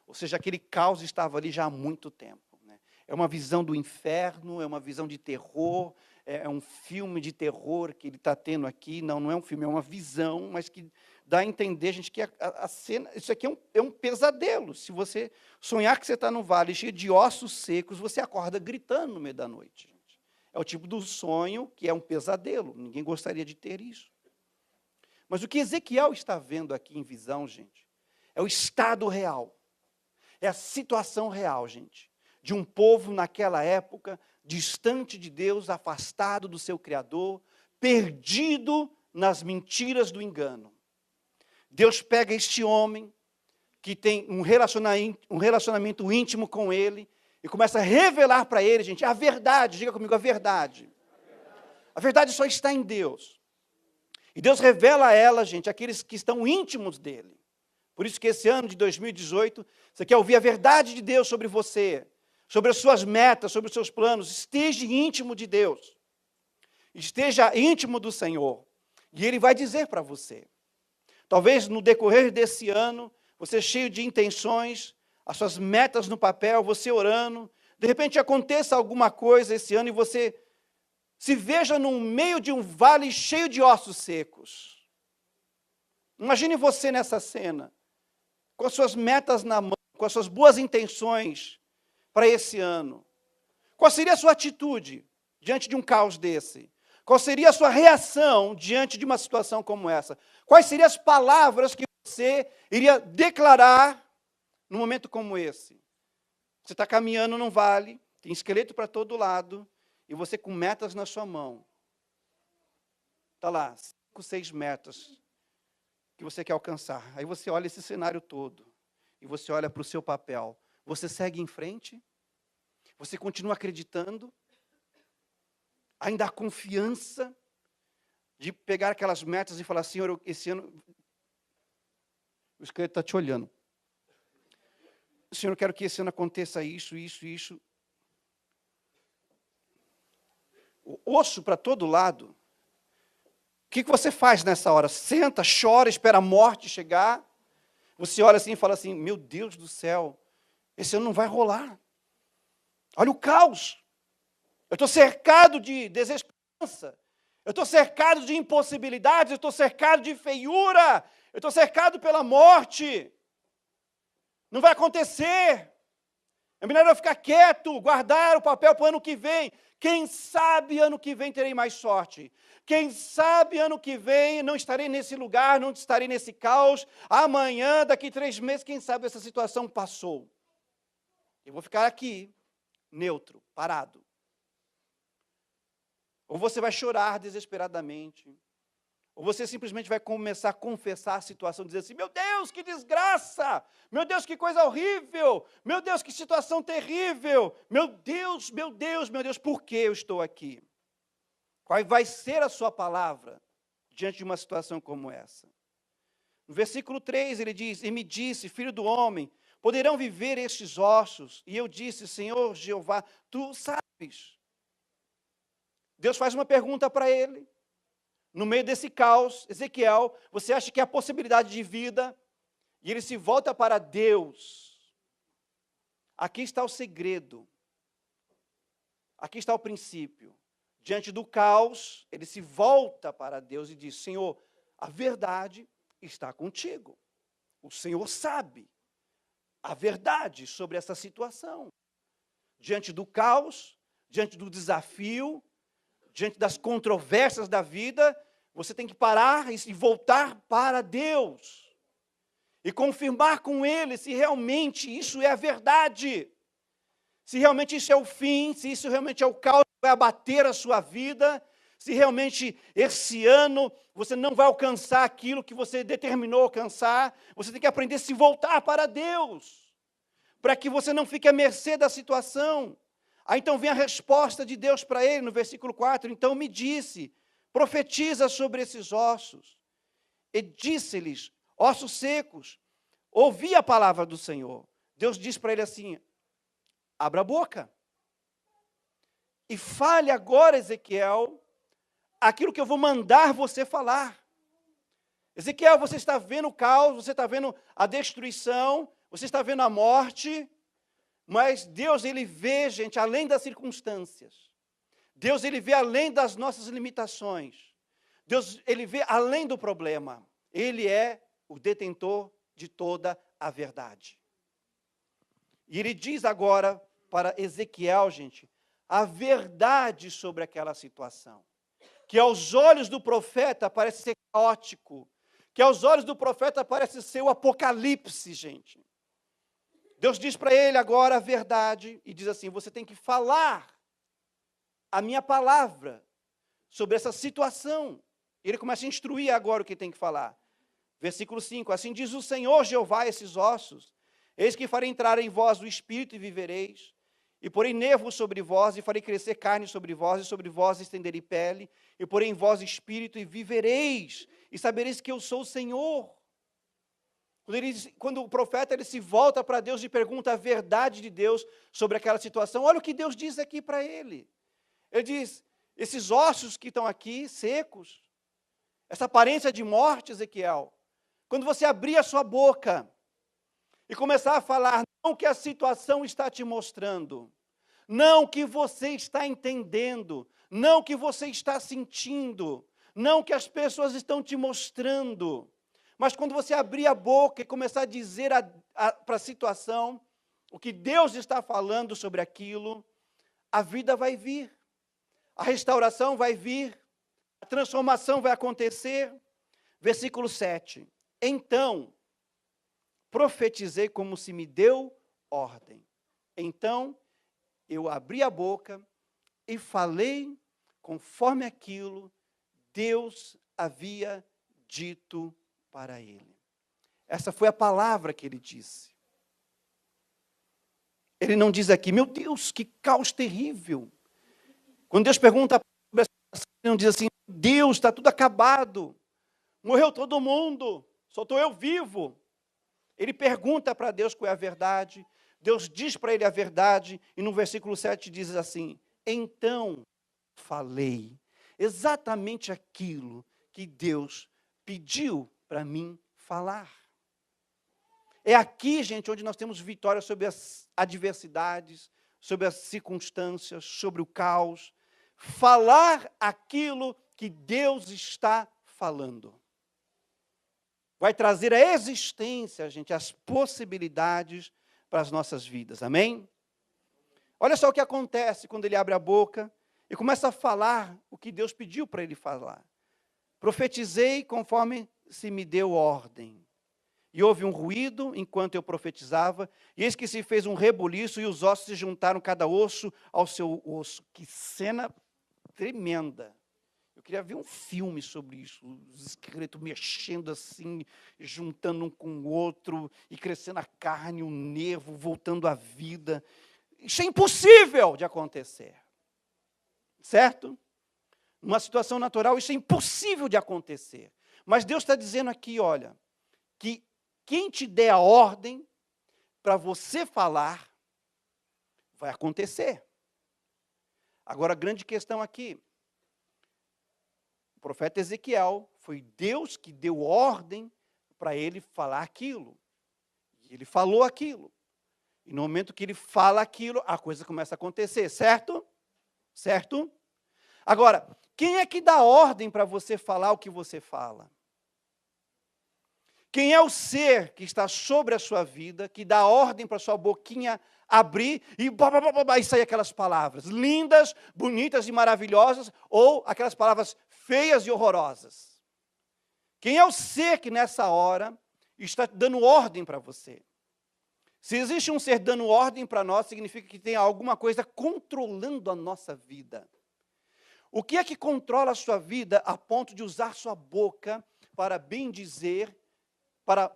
Ou seja, aquele caos estava ali já há muito tempo. Né? É uma visão do inferno, é uma visão de terror, é um filme de terror que ele está tendo aqui. Não é um filme, é uma visão, mas que dá a entender, gente, que a cena, isso aqui é um pesadelo. Se você sonhar que você está num vale cheio de ossos secos, você acorda gritando no meio da noite. É o tipo do sonho que é um pesadelo. Ninguém gostaria de ter isso. Mas o que Ezequiel está vendo aqui em visão, gente, é o estado real. É a situação real, gente, de um povo naquela época, distante de Deus, afastado do seu Criador, perdido nas mentiras do engano. Deus pega este homem, que tem um relacionamento íntimo com ele, e começa a revelar para ele, gente, a verdade. Diga comigo, a verdade. A verdade só está em Deus. E Deus revela a ela, gente, aqueles que estão íntimos dele. Por isso que esse ano de 2018, você quer ouvir a verdade de Deus sobre você, sobre as suas metas, sobre os seus planos. Esteja íntimo de Deus. Esteja íntimo do Senhor. E Ele vai dizer para você. Talvez no decorrer desse ano, você cheio de intenções, as suas metas no papel, você orando, de repente aconteça alguma coisa esse ano e você se veja no meio de um vale cheio de ossos secos. Imagine você nessa cena, com as suas metas na mão, com as suas boas intenções para esse ano. Qual seria a sua atitude diante de um caos desse? Qual seria a sua reação diante de uma situação como essa? Quais seriam as palavras que você iria declarar num momento como esse? Você está caminhando num vale, tem esqueleto para todo lado, e você com metas na sua mão. Está lá, 5, 6 metas que você quer alcançar. Aí você olha esse cenário todo, e você olha para o seu papel. Você segue em frente? Você continua acreditando? Ainda há confiança de pegar aquelas metas e falar, Senhor, esse ano... O esqueleto está te olhando. Senhor, eu quero que esse ano aconteça isso, isso, isso. O osso para todo lado. O que você faz nessa hora? Senta, chora, espera a morte chegar. Você olha assim e fala assim, meu Deus do céu, esse ano não vai rolar. Olha o caos. Eu estou cercado de desesperança. Eu estou cercado de impossibilidades. Eu estou cercado de feiura. Eu estou cercado pela morte. Não vai acontecer. É melhor eu ficar quieto, guardar o papel para o ano que vem. Quem sabe ano que vem terei mais sorte. Quem sabe ano que vem não estarei nesse lugar, não estarei nesse caos. Amanhã, daqui 3 meses, quem sabe essa situação passou. Eu vou ficar aqui, neutro, parado. Ou você vai chorar desesperadamente. Ou você simplesmente vai começar a confessar a situação, dizer assim, meu Deus, que desgraça! Meu Deus, que coisa horrível! Meu Deus, que situação terrível! Meu Deus, meu Deus, meu Deus, por que eu estou aqui? Qual vai ser a sua palavra diante de uma situação como essa? No versículo 3 ele diz, e me disse, filho do homem, poderão viver estes ossos? E eu disse, Senhor Jeová, tu sabes. Deus faz uma pergunta para ele. No meio desse caos, Ezequiel, você acha que há possibilidade de vida? E ele se volta para Deus. Aqui está o segredo. Aqui está o princípio. Diante do caos, ele se volta para Deus e diz, Senhor, a verdade está contigo. O Senhor sabe a verdade sobre essa situação. Diante do caos, diante do desafio, diante das controvérsias da vida, você tem que parar e voltar para Deus. E confirmar com Ele se realmente isso é a verdade. Se realmente isso é o fim, se isso realmente é o caos que vai abater a sua vida, se realmente esse ano você não vai alcançar aquilo que você determinou alcançar, você tem que aprender a se voltar para Deus, para que você não fique à mercê da situação. Aí então vem a resposta de Deus para ele, no versículo 4, então me disse, profetiza sobre esses ossos, e disse-lhes, ossos secos, ouvi a palavra do Senhor. Deus diz para ele assim, abra a boca, e fale agora, Ezequiel, aquilo que eu vou mandar você falar. Ezequiel, você está vendo o caos, você está vendo a destruição, você está vendo a morte, mas Deus, Ele vê, gente, além das circunstâncias. Deus, Ele vê além das nossas limitações. Deus, Ele vê além do problema. Ele é o detentor de toda a verdade. E Ele diz agora para Ezequiel, gente, a verdade sobre aquela situação. Que aos olhos do profeta parece ser caótico. Que aos olhos do profeta parece ser o apocalipse, gente. Deus diz para ele agora a verdade e diz assim, você tem que falar a minha palavra sobre essa situação. Ele começa a instruir agora o que tem que falar. Versículo 5, assim diz o Senhor Jeová a esses ossos, eis que farei entrar em vós o Espírito e vivereis, e porei nervos sobre vós, e farei crescer carne sobre vós, e sobre vós estenderei pele, e porei em vós Espírito e vivereis, e sabereis que eu sou o Senhor. Quando o profeta ele se volta para Deus e pergunta a verdade de Deus sobre aquela situação, olha o que Deus diz aqui para ele. Ele diz, esses ossos que estão aqui, secos, essa aparência de morte, Ezequiel, quando você abrir a sua boca e começar a falar, não o que a situação está te mostrando, não o que você está entendendo, não o que você está sentindo, não o que as pessoas estão te mostrando, mas quando você abrir a boca e começar a dizer para a situação o que Deus está falando sobre aquilo, a vida vai vir, a restauração vai vir, a transformação vai acontecer. Versículo 7. Então, profetizei como se me deu ordem. Então, eu abri a boca e falei conforme aquilo Deus havia dito para ele. Essa foi a palavra que ele disse. Ele não diz aqui, meu Deus, que caos terrível. Quando Deus pergunta sobre a situação, ele não diz assim, Deus, está tudo acabado. Morreu todo mundo, só estou eu vivo. Ele pergunta para Deus qual é a verdade. Deus diz para ele a verdade. E no versículo 7 diz assim, então falei exatamente aquilo que Deus pediu para mim falar. É aqui, gente, onde nós temos vitória sobre as adversidades, sobre as circunstâncias, sobre o caos. Falar aquilo que Deus está falando. vai trazer à existência, gente, as possibilidades para as nossas vidas. Amém? Olha só o que acontece quando ele abre a boca e começa a falar o que Deus pediu para ele falar. Profetizei conforme se me deu ordem. E houve um ruído enquanto eu profetizava, e eis que se fez um rebuliço, e os ossos se juntaram cada osso ao seu osso. Que cena tremenda. Eu queria ver um filme sobre isso, os esqueletos mexendo assim, juntando um com o outro, e crescendo a carne, o nervo, voltando à vida. Isso é impossível de acontecer. Certo? Numa situação natural, isso é impossível de acontecer. Mas Deus está dizendo aqui, olha, que quem te der a ordem para você falar, vai acontecer. Agora, a grande questão aqui, o profeta Ezequiel, foi Deus que deu ordem para ele falar aquilo. E ele falou aquilo. E no momento que ele fala aquilo, a coisa começa a acontecer, certo? Certo? Agora, quem é que dá ordem para você falar o que você fala? Quem é o ser que está sobre a sua vida, que dá ordem para a sua boquinha abrir e sair aquelas palavras lindas, bonitas e maravilhosas, ou aquelas palavras feias e horrorosas? Quem é o ser que nessa hora está dando ordem para você? Se existe um ser dando ordem para nós, significa que tem alguma coisa controlando a nossa vida. O que é que controla a sua vida a ponto de usar sua boca para bem dizer, para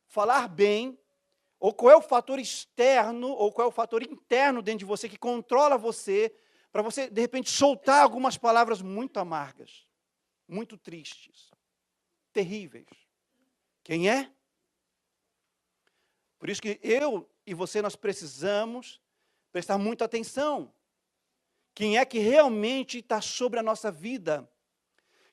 falar bem, ou qual é o fator externo, ou qual é o fator interno dentro de você que controla você, para você, de repente, soltar algumas palavras muito amargas, muito tristes, terríveis? Quem é? Por isso que eu e você, nós precisamos prestar muita atenção. Quem é que realmente está sobre a nossa vida?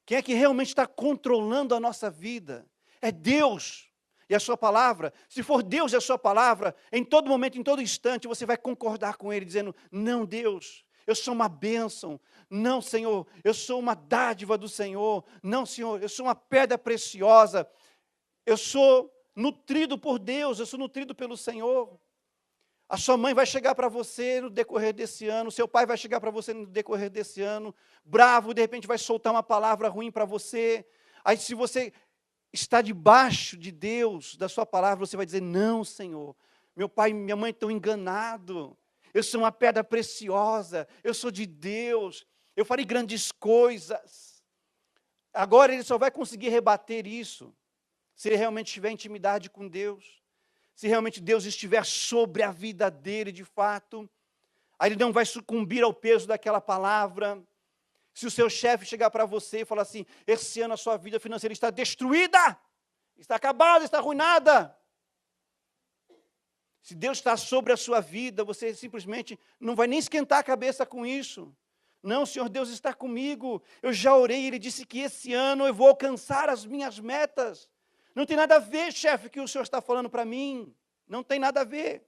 Quem é que realmente está controlando a nossa vida? É Deus e a sua palavra. Se for Deus e a sua palavra, em todo momento, em todo instante, você vai concordar com Ele, dizendo: não, Deus, eu sou uma bênção. Não, Senhor, eu sou uma dádiva do Senhor. Não, Senhor, eu sou uma pedra preciosa. Eu sou nutrido por Deus, eu sou nutrido pelo Senhor. A sua mãe vai chegar para você no decorrer desse ano, o seu pai vai chegar para você no decorrer desse ano, bravo, de repente vai soltar uma palavra ruim para você. Aí, se você está debaixo de Deus, da sua palavra, você vai dizer: não, Senhor, meu pai e minha mãe estão enganados, eu sou uma pedra preciosa, eu sou de Deus, eu farei grandes coisas. Agora ele só vai conseguir rebater isso se ele realmente tiver intimidade com Deus, se realmente Deus estiver sobre a vida dele de fato. Aí ele não vai sucumbir ao peso daquela palavra. Se o seu chefe chegar para você e falar assim: esse ano a sua vida financeira está destruída, está acabada, está arruinada. Se Deus está sobre a sua vida, você simplesmente não vai nem esquentar a cabeça com isso. Não, Senhor Deus está comigo, eu já orei, Ele disse que esse ano eu vou alcançar as minhas metas. Não tem nada a ver, chefe, que o Senhor está falando para mim. Não tem nada a ver.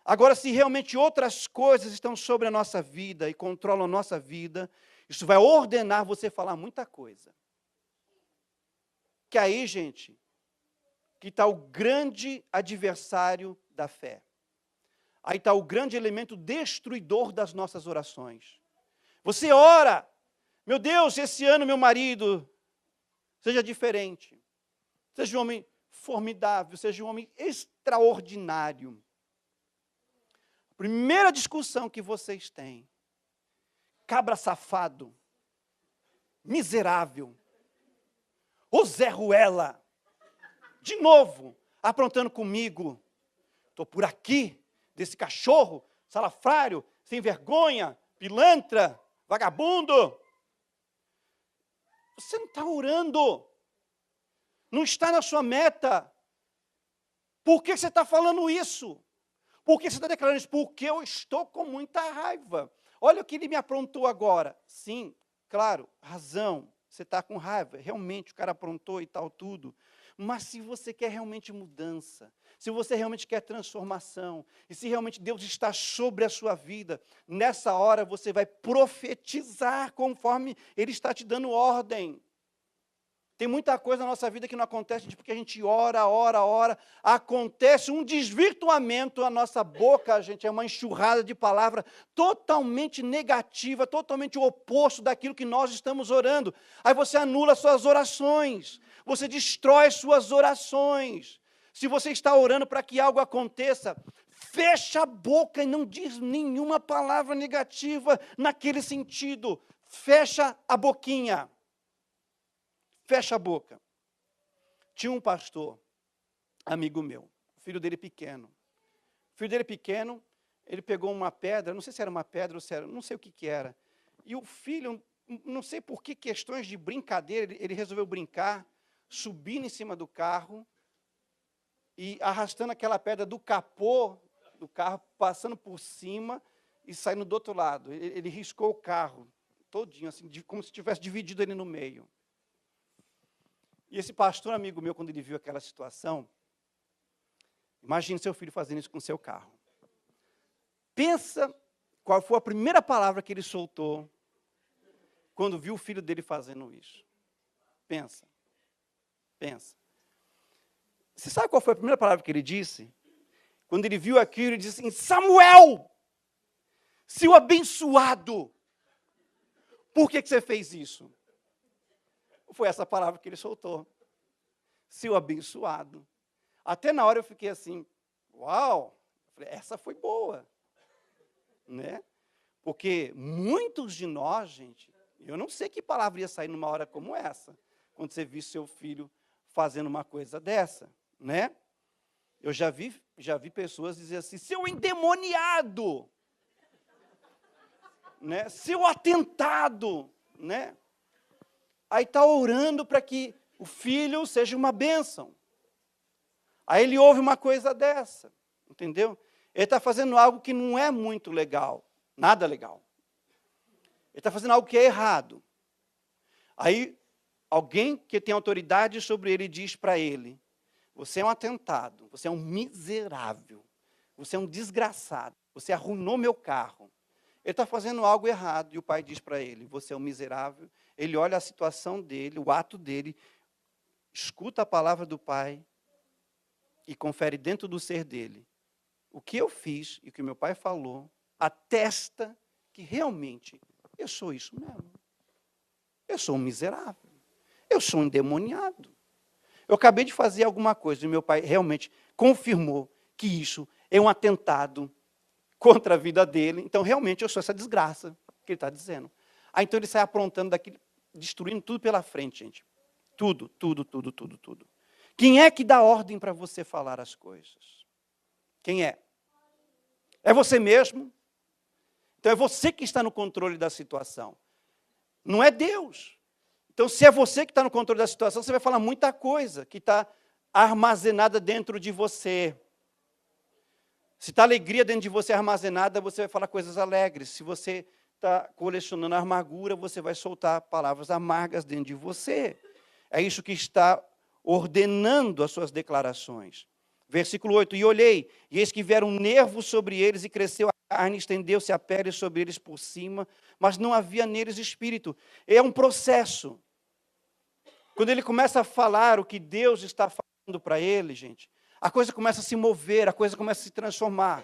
Agora, se realmente outras coisas estão sobre a nossa vida e controlam a nossa vida, isso vai ordenar você falar muita coisa. Que aí, gente, que está o grande adversário da fé. Aí está o grande elemento destruidor das nossas orações. Você ora: meu Deus, esse ano meu marido seja diferente. Seja um homem formidável, seja um homem extraordinário. A primeira discussão que vocês têm: cabra safado, miserável, ô Zé Ruela, de novo, aprontando comigo. Estou por aqui, desse cachorro, salafrário, sem vergonha, pilantra, vagabundo. Você não está orando. Não está na sua meta. Por que você está falando isso? Por que você está declarando isso? Porque eu estou com muita raiva. Olha o que ele me aprontou agora. Sim, claro, razão. Você está com raiva. Realmente, o cara aprontou e tal, tudo. Mas se você quer realmente mudança, se você realmente quer transformação, e se realmente Deus está sobre a sua vida, nessa hora você vai profetizar conforme Ele está te dando ordem. Tem muita coisa na nossa vida que não acontece porque a gente ora. Acontece um desvirtuamento, a nossa boca, gente, é uma enxurrada de palavra totalmente negativa, totalmente o oposto daquilo que nós estamos orando. Aí você anula suas orações, você destrói suas orações. Se você está orando para que algo aconteça, fecha a boca e não diz nenhuma palavra negativa naquele sentido. Fecha a boquinha. Fecha a boca. Tinha um pastor, amigo meu, o filho dele pequeno. O filho dele pequeno, ele pegou uma pedra, não sei se era uma pedra ou se era, não sei o que era. E o filho, não sei por que questões de brincadeira, ele resolveu brincar, subindo em cima do carro e arrastando aquela pedra do capô do carro, passando por cima e saindo do outro lado. Ele riscou o carro todinho, assim, como se tivesse dividido ele no meio. E esse pastor amigo meu, quando ele viu aquela situação, imagine seu filho fazendo isso com seu carro. Pensa qual foi a primeira palavra que ele soltou quando viu o filho dele fazendo isso. Pensa. Você sabe qual foi a primeira palavra que ele disse? Quando ele viu aquilo, ele disse assim: Samuel, seu abençoado, por que você fez isso? Foi essa palavra que ele soltou. Seu abençoado. Até na hora eu fiquei assim, uau, essa foi boa. Né? Porque muitos de nós, gente, eu não sei que palavra ia sair numa hora como essa, quando você viu seu filho fazendo uma coisa dessa, né? Eu já vi pessoas dizer assim, seu endemoniado, né? Seu atentado, né? Aí está orando para que o filho seja uma bênção. Aí ele ouve uma coisa dessa, entendeu? Ele está fazendo algo que não é muito legal, nada legal. Ele está fazendo algo que é errado. Aí alguém que tem autoridade sobre ele diz para ele, você é um atentado, você é um miserável, você é um desgraçado, você arruinou meu carro. Ele está fazendo algo errado, e o pai diz para ele, você é um miserável. Ele olha a situação dele, o ato dele, escuta a palavra do pai e confere dentro do ser dele. O que eu fiz e o que meu pai falou atesta que realmente eu sou isso mesmo. Eu sou um miserável. Eu sou um endemoniado. Eu acabei de fazer alguma coisa e meu pai realmente confirmou que isso é um atentado contra a vida dele. Então, realmente, eu sou essa desgraça que ele está dizendo. Aí, então, ele sai aprontando daqui, destruindo tudo pela frente, gente. Tudo. Quem é que dá ordem para você falar as coisas? Quem é? É você mesmo? Então, é você que está no controle da situação. Não é Deus. Então, se é você que está no controle da situação, você vai falar muita coisa que está armazenada dentro de você. Se está alegria dentro de você armazenada, você vai falar coisas alegres. Se você está colecionando amargura, você vai soltar palavras amargas dentro de você. É isso que está ordenando as suas declarações. Versículo 8, e olhei, e eis que vieram nervos sobre eles, e cresceu a carne, estendeu-se a pele sobre eles por cima, mas não havia neles espírito. É um processo. Quando ele começa a falar o que Deus está falando para ele, gente, a coisa começa a se mover, a coisa começa a se transformar.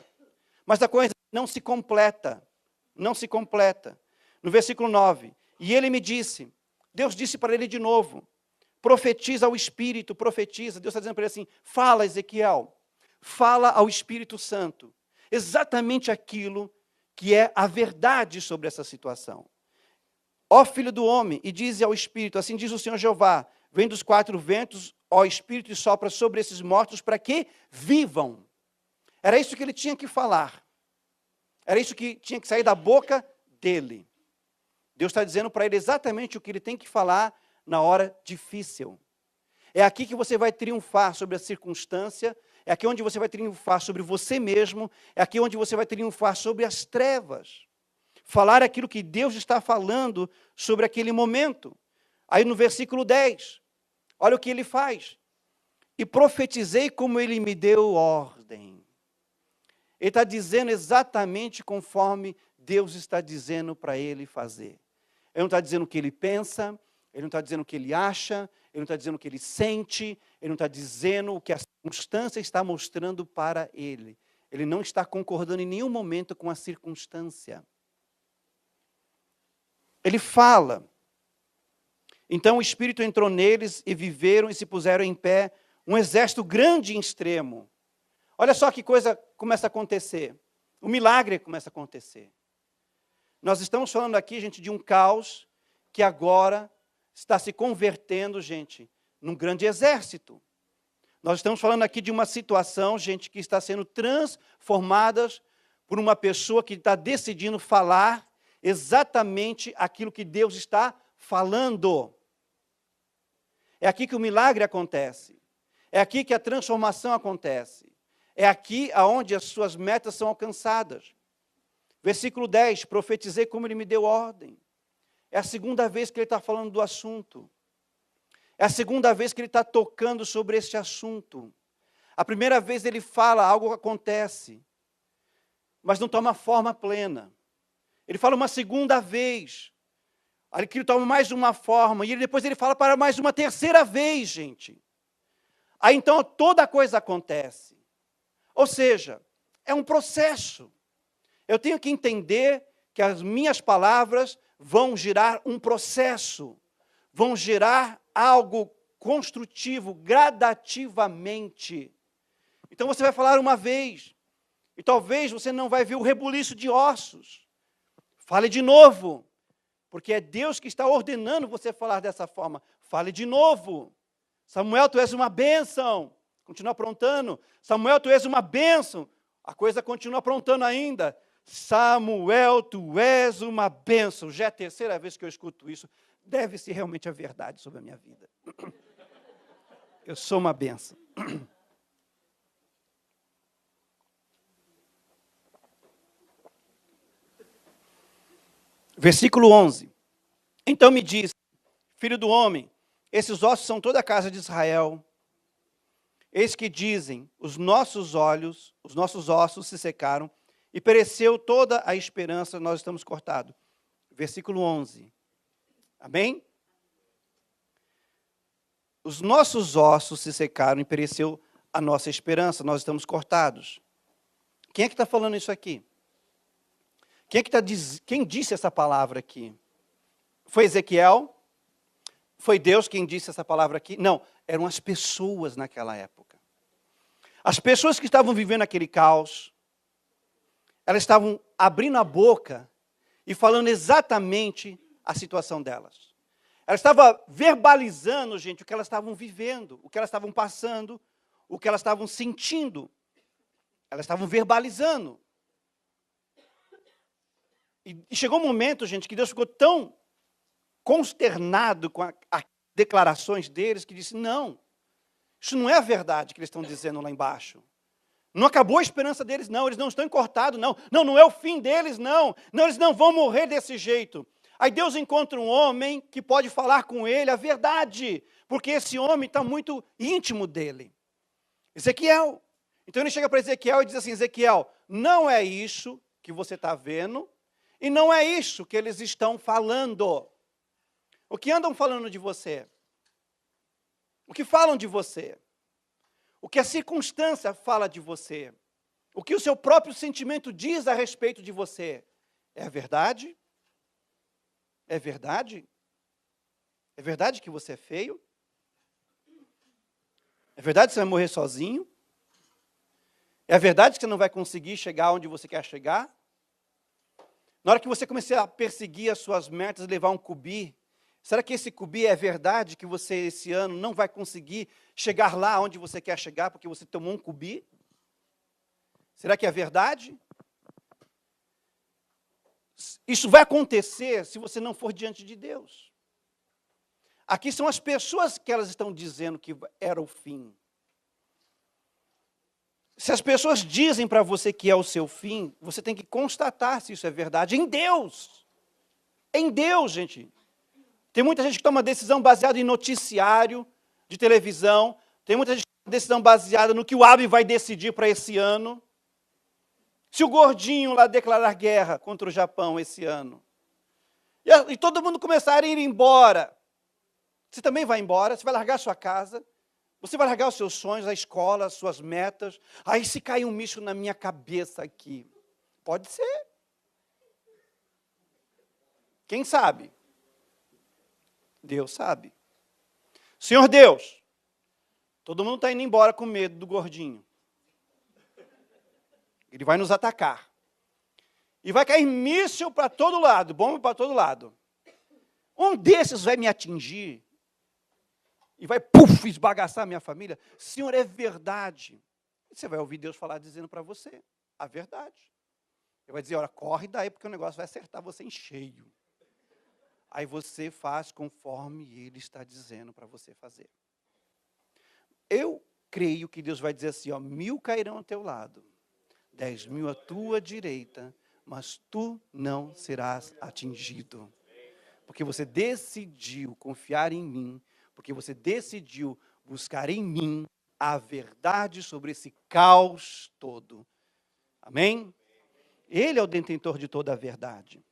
Mas a coisa não se completa. Não se completa. No versículo 9, e ele me disse, Deus disse para ele de novo, profetiza ao Espírito, profetiza. Deus está dizendo para ele assim, fala, Ezequiel, fala ao Espírito Santo. Exatamente aquilo que é a verdade sobre essa situação. Ó filho do homem, e dize ao Espírito, assim diz o Senhor Jeová, vem dos quatro ventos, ó Espírito, e sopra sobre esses mortos para que vivam. Era isso que ele tinha que falar. Era isso que tinha que sair da boca dele. Deus está dizendo para ele exatamente o que ele tem que falar na hora difícil. É aqui que você vai triunfar sobre a circunstância, é aqui onde você vai triunfar sobre você mesmo, é aqui onde você vai triunfar sobre as trevas. Falar aquilo que Deus está falando sobre aquele momento. Aí no versículo 10, olha o que ele faz. E profetizei como ele me deu ordem. Ele está dizendo exatamente conforme Deus está dizendo para ele fazer. Ele não está dizendo o que ele pensa, ele não está dizendo o que ele acha, ele não está dizendo o que ele sente, ele não está dizendo o que a circunstância está mostrando para ele. Ele não está concordando em nenhum momento com a circunstância. Ele fala. Então o Espírito entrou neles e viveram e se puseram em pé um exército grande e extremo. Olha só que coisa começa a acontecer. O milagre começa a acontecer. Nós estamos falando aqui, gente, de um caos que agora está se convertendo, gente, num grande exército. Nós estamos falando aqui de uma situação, gente, que está sendo transformada por uma pessoa que está decidindo falar exatamente aquilo que Deus está falando. É aqui que o milagre acontece. É aqui que a transformação acontece. É aqui aonde as suas metas são alcançadas. Versículo 10, profetizei como ele me deu ordem. É a segunda vez que ele está falando do assunto. É a segunda vez que ele está tocando sobre este assunto. A primeira vez ele fala, algo acontece, mas não toma forma plena. Ele fala uma segunda vez, aí ele toma mais uma forma, e depois ele fala para mais uma terceira vez, gente. Aí então toda a coisa acontece. Ou seja, é um processo. Eu tenho que entender que as minhas palavras vão gerar um processo, vão gerar algo construtivo, gradativamente. Então você vai falar uma vez, e talvez você não vai ver o rebuliço de ossos. Fale de novo, porque é Deus que está ordenando você falar dessa forma. Fale de novo. Samuel, tu és uma bênção. Continua aprontando. Samuel, tu és uma bênção. A coisa continua aprontando ainda. Samuel, tu és uma bênção. Já é a terceira vez que eu escuto isso. Deve ser realmente a verdade sobre a minha vida. Eu sou uma bênção. Versículo 11. Então me disse, filho do homem, esses ossos são toda a casa de Israel. Eis que dizem, os nossos ossos se secaram, e pereceu toda a esperança, nós estamos cortados. Versículo 11. Amém? Os nossos ossos se secaram e pereceu a nossa esperança, nós estamos cortados. Quem é que está falando isso aqui? Quem disse essa palavra aqui? Foi Ezequiel? Foi Deus quem disse essa palavra aqui? Não, eram as pessoas naquela época. As pessoas que estavam vivendo aquele caos, elas estavam abrindo a boca e falando exatamente a situação delas. Elas estavam verbalizando, gente, o que elas estavam vivendo, o que elas estavam passando, o que elas estavam sentindo. Elas estavam verbalizando. E chegou um momento, gente, que Deus ficou tão consternado com as declarações deles, que disse, não, isso não é a verdade que eles estão dizendo lá embaixo. Não acabou a esperança deles, não, eles não estão encortados, não. Não é o fim deles, não. Não, eles não vão morrer desse jeito. Aí Deus encontra um homem que pode falar com ele a verdade, porque esse homem está muito íntimo dele. Ezequiel. Então ele chega para Ezequiel e diz assim, Ezequiel, não é isso que você está vendo, e não é isso que eles estão falando. O que andam falando de você? O que falam de você? O que a circunstância fala de você? O que o seu próprio sentimento diz a respeito de você? É a verdade? É verdade? É verdade que você é feio? É verdade que você vai morrer sozinho? É verdade que você não vai conseguir chegar onde você quer chegar? Na hora que você começar a perseguir as suas metas e levar um cubi, será que esse cubi é verdade que você esse ano não vai conseguir chegar lá onde você quer chegar porque você tomou um cubi? Será que é verdade? Isso vai acontecer se você não for diante de Deus. Aqui são as pessoas que elas estão dizendo que era o fim. Se as pessoas dizem para você que é o seu fim, você tem que constatar se isso é verdade em Deus. Em Deus, gente. Tem muita gente que toma decisão baseada em noticiário de televisão. Tem muita gente que toma decisão baseada no que o AB vai decidir para esse ano. Se o gordinho lá declarar guerra contra o Japão esse ano. E todo mundo começar a ir embora. Você também vai embora, você vai largar a sua casa, você vai largar os seus sonhos, a escola, as suas metas. Aí se cair um misto na minha cabeça aqui. Pode ser. Quem sabe? Deus sabe. Senhor Deus, todo mundo está indo embora com medo do gordinho. Ele vai nos atacar. E vai cair míssil para todo lado, bomba para todo lado. Um desses vai me atingir e vai, esbagaçar a minha família. Senhor, é verdade. E você vai ouvir Deus falar dizendo para você a verdade. Ele vai dizer, olha, corre daí porque o negócio vai acertar você em cheio. Aí você faz conforme Ele está dizendo para você fazer. Eu creio que Deus vai dizer assim, 1000 cairão ao teu lado, 10.000 à tua direita, mas tu não serás atingido. Porque você decidiu confiar em mim, porque você decidiu buscar em mim a verdade sobre esse caos todo. Amém? Ele é o detentor de toda a verdade.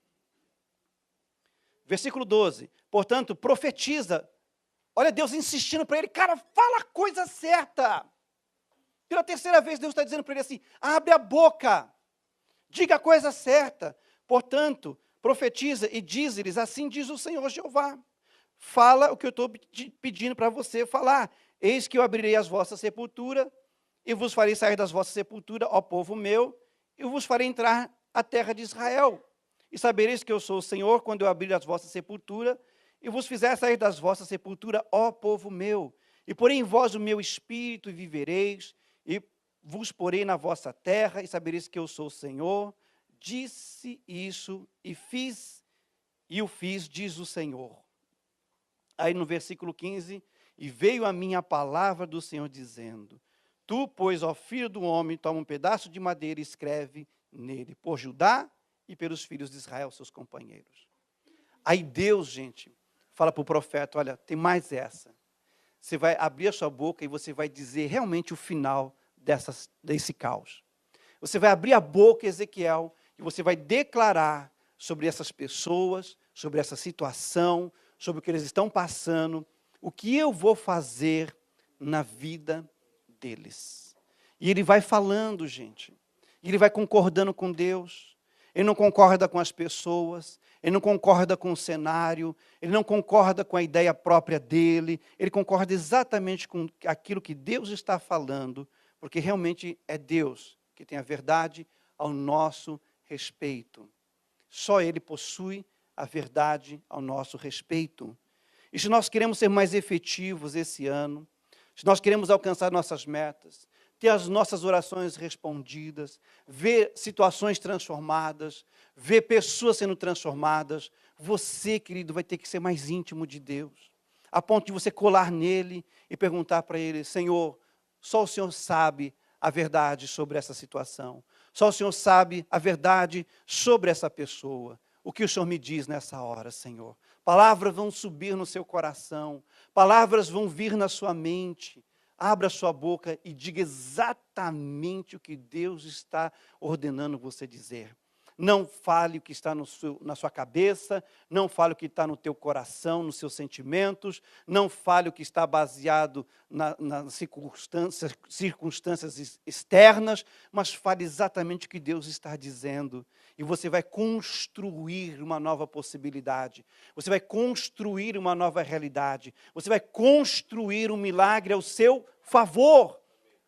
Versículo 12. Portanto, profetiza. Olha Deus insistindo para ele, cara, fala a coisa certa. Pela terceira vez Deus está dizendo para ele assim, abre a boca, diga a coisa certa. Portanto, profetiza e diz-lhes, assim diz o Senhor Jeová. Fala o que eu estou pedindo para você falar. Eis que eu abrirei as vossas sepulturas, e vos farei sair das vossas sepulturas, ó povo meu, e vos farei entrar à terra de Israel. E sabereis que eu sou o Senhor, quando eu abrir as vossas sepulturas, e vos fizer sair das vossas sepulturas, ó povo meu. E porei em vós o meu espírito, e vivereis, e vos porei na vossa terra, e sabereis que eu sou o Senhor. Disse isso, e o fiz, diz o Senhor. Aí no versículo 15, e veio a mim a palavra do Senhor dizendo, tu, pois, ó filho do homem, toma um pedaço de madeira e escreve nele, por Judá e pelos filhos de Israel, seus companheiros. Aí Deus, gente, fala para o profeta, olha, tem mais essa. Você vai abrir a sua boca e você vai dizer realmente o final desse caos. Você vai abrir a boca, Ezequiel, e você vai declarar sobre essas pessoas, sobre essa situação, sobre o que eles estão passando, o que eu vou fazer na vida deles. E ele vai falando, gente. E ele vai concordando com Deus. Ele não concorda com as pessoas, ele não concorda com o cenário, ele não concorda com a ideia própria dele, ele concorda exatamente com aquilo que Deus está falando, porque realmente é Deus que tem a verdade ao nosso respeito. Só Ele possui a verdade ao nosso respeito. E se nós queremos ser mais efetivos esse ano, se nós queremos alcançar nossas metas, ter as nossas orações respondidas, ver situações transformadas, ver pessoas sendo transformadas, você, querido, vai ter que ser mais íntimo de Deus, a ponto de você colar nele e perguntar para ele, Senhor, só o Senhor sabe a verdade sobre essa situação, só o Senhor sabe a verdade sobre essa pessoa. O que o Senhor me diz nessa hora, Senhor? Palavras vão subir no seu coração, palavras vão vir na sua mente. Abra sua boca e diga exatamente o que Deus está ordenando você dizer. Não fale o que está na sua cabeça, não fale o que está no teu coração, nos seus sentimentos, não fale o que está baseado nas circunstâncias externas, mas fale exatamente o que Deus está dizendo. E você vai construir uma nova possibilidade, você vai construir uma nova realidade, você vai construir um milagre ao seu favor.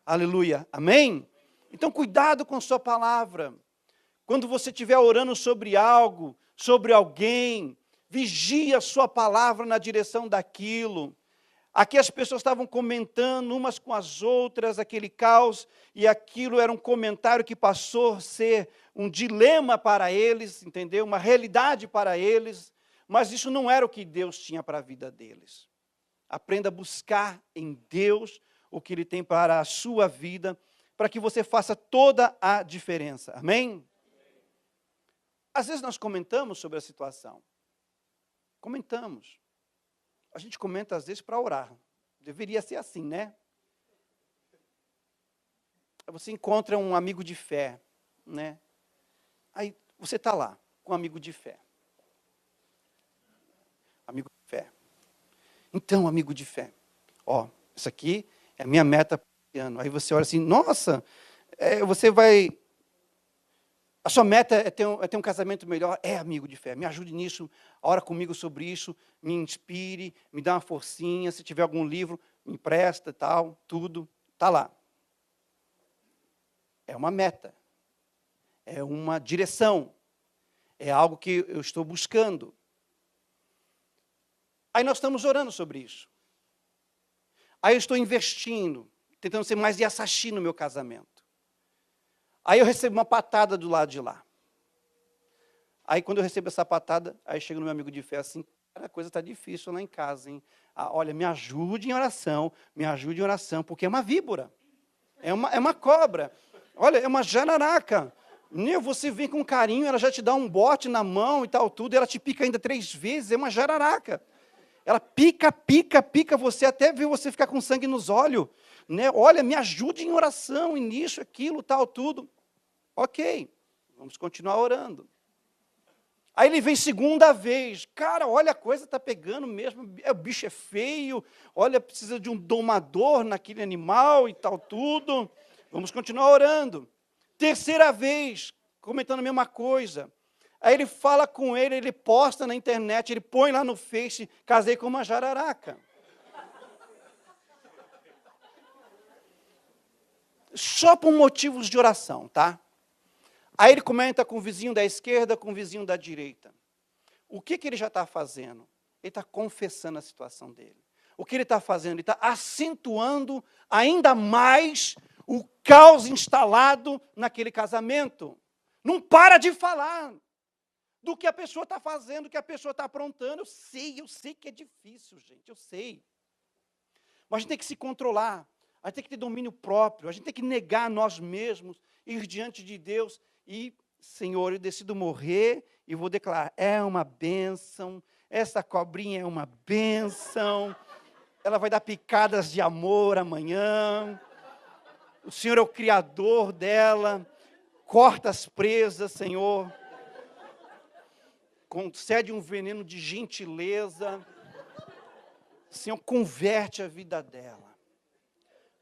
Aleluia, amém? Então cuidado com sua palavra. Quando você estiver orando sobre algo, sobre alguém, vigie a sua palavra na direção daquilo. Aqui as pessoas estavam comentando umas com as outras, aquele caos, e aquilo era um comentário que passou a ser um dilema para eles, entendeu? Uma realidade para eles, mas isso não era o que Deus tinha para a vida deles. Aprenda a buscar em Deus o que Ele tem para a sua vida, para que você faça toda a diferença. Amém? Às vezes nós comentamos sobre a situação. Comentamos. A gente comenta às vezes para orar. Deveria ser assim, né? Você encontra um amigo de fé, né? Aí você está lá, com um amigo de fé. Amigo de fé. Então, amigo de fé, ó, isso aqui é a minha meta para esse ano. Aí você olha assim, nossa, você vai... A sua meta é ter um casamento melhor? É, amigo de fé, me ajude nisso, ora comigo sobre isso, me inspire, me dá uma forcinha, se tiver algum livro, me empresta, tal, tudo, está lá. É uma meta, é uma direção, é algo que eu estou buscando. Aí nós estamos orando sobre isso. Aí eu estou investindo, tentando ser mais Yasashi no meu casamento. Aí eu recebo uma patada do lado de lá. Aí quando eu recebo essa patada, aí chega no meu amigo de fé assim, a coisa está difícil lá em casa, hein? Olha, me ajude em oração, porque é uma víbora, é uma cobra, olha, é uma jararaca. Você vem com carinho, ela já te dá um bote na mão e tal, tudo, e ela te pica ainda 3 vezes, é uma jararaca. Ela pica você, até ver você ficar com sangue nos olhos. Né? Olha, me ajude em oração, e nisso, aquilo, tal, tudo. Ok, vamos continuar orando. Aí ele vem segunda vez. Cara, olha, a coisa está pegando mesmo, o bicho é feio, olha, precisa de um domador naquele animal e tal, tudo. Vamos continuar orando. Terceira vez, comentando a mesma coisa. Aí ele fala com ele posta na internet, ele põe lá no Face, casei com uma jararaca. Só por motivos de oração, tá? Aí ele comenta com o vizinho da esquerda, com o vizinho da direita. O que ele já está fazendo? Ele está confessando a situação dele. O que ele está fazendo? Ele está acentuando ainda mais o caos instalado naquele casamento. Não para de falar do que a pessoa está fazendo, do que a pessoa está aprontando. Eu sei que é difícil, gente, eu sei. Mas a gente tem que se controlar, a gente tem que ter domínio próprio, a gente tem que negar a nós mesmos, ir diante de Deus e, Senhor, eu decido morrer e vou declarar, é uma bênção, essa cobrinha é uma bênção, ela vai dar picadas de amor amanhã, o Senhor é o criador dela, corta as presas, Senhor, concede um veneno de gentileza, Senhor, converte a vida dela.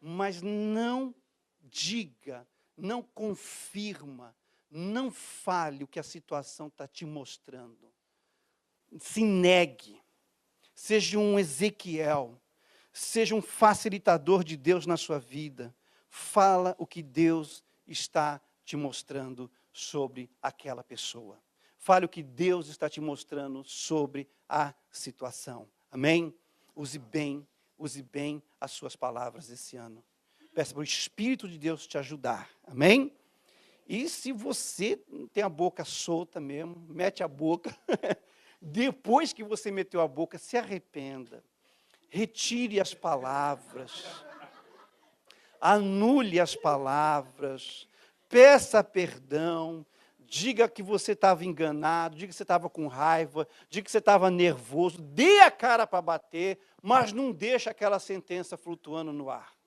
Mas não diga, não confirma, não fale o que a situação está te mostrando. Se negue, seja um Ezequiel, seja um facilitador de Deus na sua vida. Fala o que Deus está te mostrando sobre aquela pessoa. Fale o que Deus está te mostrando sobre a situação. Amém? Use bem as suas palavras esse ano. Peça para o Espírito de Deus te ajudar. Amém? E se você tem a boca solta mesmo, mete a boca. Depois que você meteu a boca, se arrependa. Retire as palavras. Anule as palavras. Peça perdão. Diga que você estava enganado, diga que você estava com raiva, diga que você estava nervoso, dê a cara para bater, mas não deixa aquela sentença flutuando no ar.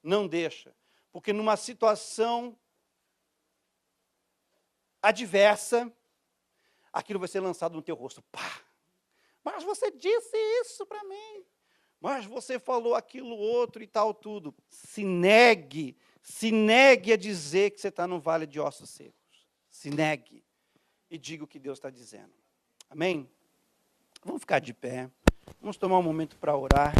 Não deixa. Porque numa situação adversa, aquilo vai ser lançado no teu rosto. Pá! Mas você disse isso para mim. Mas você falou aquilo outro e tal, tudo. Se negue a dizer que você está num vale de ossos secos. Se negue e diga o que Deus está dizendo. Amém? Vamos ficar de pé. Vamos tomar um momento para orar.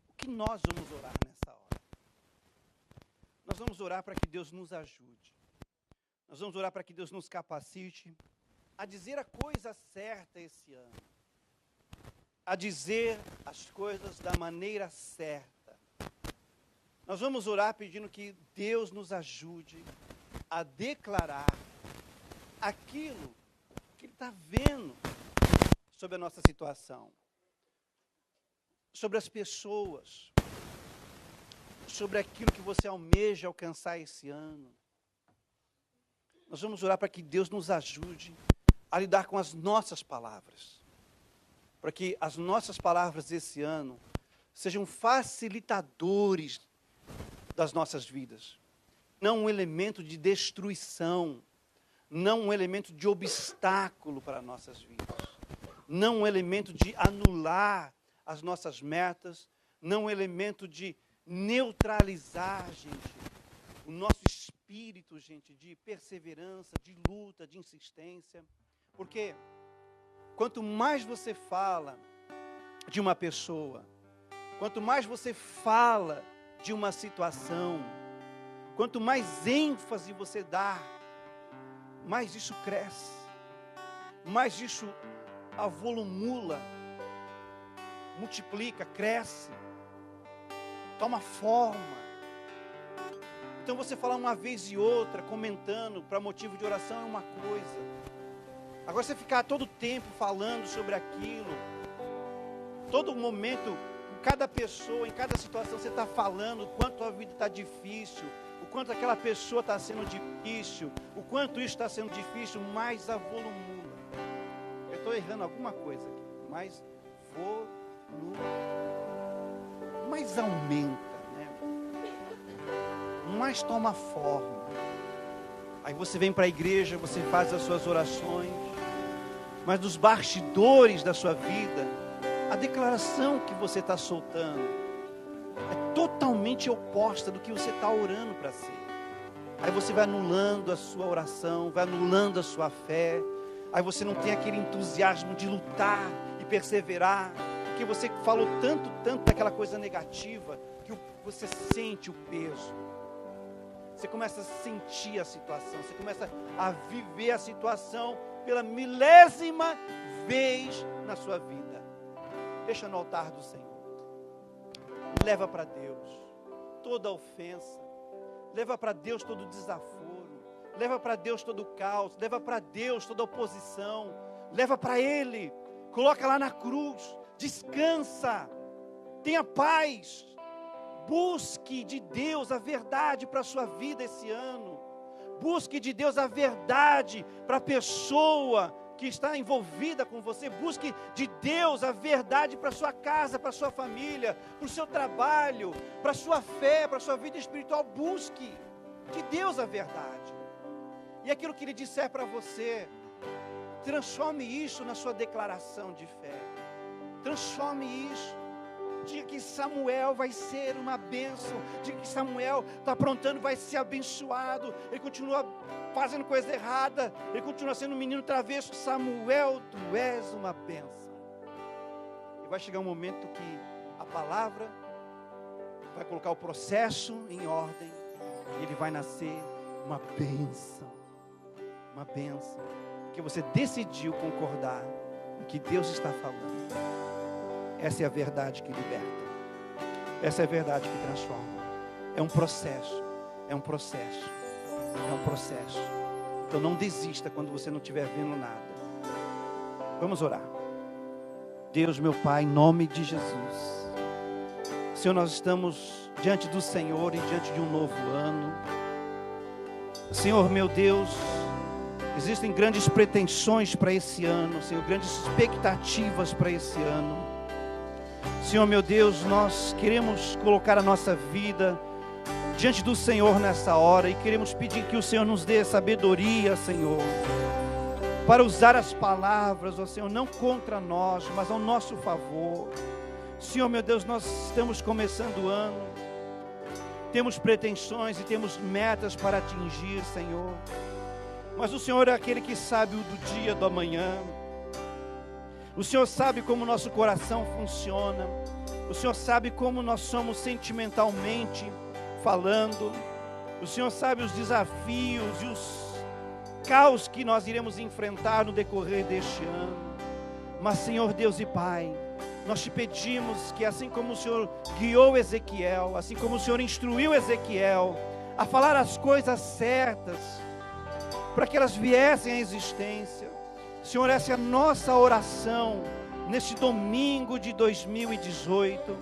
O que nós vamos orar nessa hora? Nós vamos orar para que Deus nos ajude. Nós vamos orar para que Deus nos capacite a dizer a coisa certa esse ano. A dizer as coisas da maneira certa. Nós vamos orar pedindo que Deus nos ajude a declarar aquilo que Ele está vendo sobre a nossa situação, sobre as pessoas, sobre aquilo que você almeja alcançar esse ano. Nós vamos orar para que Deus nos ajude a lidar com as nossas palavras. Para que as nossas palavras esse ano sejam facilitadores das nossas vidas. não um elemento de destruição, não um elemento de obstáculo para nossas vidas, não um elemento de anular as nossas metas, não um elemento de neutralizar, gente, o nosso espírito, gente, de perseverança, de luta, de insistência. Porque quanto mais você fala de uma pessoa, quanto mais você fala de uma situação, quanto mais ênfase você dá, mais isso cresce, mais isso avolumula, multiplica, cresce, toma forma. Então você falar uma vez e outra, comentando para motivo de oração é uma coisa. Agora você ficar todo tempo falando sobre aquilo, todo momento, com cada pessoa, em cada situação você está falando o quanto a vida está difícil, o quanto aquela pessoa está sendo difícil, o quanto isso está sendo difícil, mais avolumula. Eu estou errando alguma coisa aqui, mais mais aumenta, né? Mais toma forma. Aí você vem para a igreja, você faz as suas orações, mas nos bastidores da sua vida, a declaração que você está soltando é totalmente oposta do que você está orando para ser. Aí você vai anulando a sua oração, vai anulando a sua fé. Aí você não tem aquele entusiasmo de lutar e perseverar, porque você falou tanto daquela coisa negativa, que você sente o peso. Você começa a sentir a situação, você começa a viver a situação pela milésima vez na sua vida. Deixa no altar do Senhor. Leva para Deus toda ofensa, leva para Deus todo desaforo, leva para Deus todo caos, leva para Deus toda oposição, leva para Ele, coloca lá na cruz, descansa, tenha paz. Busque de Deus a verdade para a sua vida esse ano. Busque de Deus a verdade para a pessoa que está envolvida com você. Busque de Deus a verdade para a sua casa, para a sua família, para o seu trabalho, para a sua fé, para a sua vida espiritual. Busque de Deus a verdade. E aquilo que Ele disser para você, transforme isso na sua declaração de fé. Transforme isso. Diga que Samuel vai ser uma bênção. Diga que Samuel está aprontando, vai ser abençoado. Ele continua fazendo coisa errada. Ele continua sendo um menino travesso. Samuel, tu és uma bênção. E vai chegar um momento que a palavra vai colocar o processo em ordem. E ele vai nascer uma bênção. Uma bênção. Porque você decidiu concordar com o que Deus está falando. Essa é a verdade que liberta. Essa é a verdade que transforma. É um processo. É um processo. É um processo. Então não desista quando você não estiver vendo nada. Vamos orar. Deus, meu Pai, em nome de Jesus. Senhor, nós estamos diante do Senhor e diante de um novo ano. Senhor, meu Deus, existem grandes pretensões para esse ano, Senhor, grandes expectativas para esse ano. Senhor, meu Deus, nós queremos colocar a nossa vida diante do Senhor nessa hora e queremos pedir que o Senhor nos dê sabedoria, Senhor, para usar as palavras, ó Senhor, não contra nós, mas ao nosso favor. Senhor, meu Deus, nós estamos começando o ano, temos pretensões e temos metas para atingir, Senhor, mas o Senhor é aquele que sabe o do dia, do amanhã. O Senhor sabe como o nosso coração funciona. O Senhor sabe como nós somos sentimentalmente falando. O Senhor sabe os desafios e os caos que nós iremos enfrentar no decorrer deste ano. Mas, Senhor Deus e Pai, nós te pedimos que assim como o Senhor guiou Ezequiel, assim como o Senhor instruiu Ezequiel a falar as coisas certas, para que elas viessem à existência, Senhor, essa é a nossa oração neste domingo de 2018.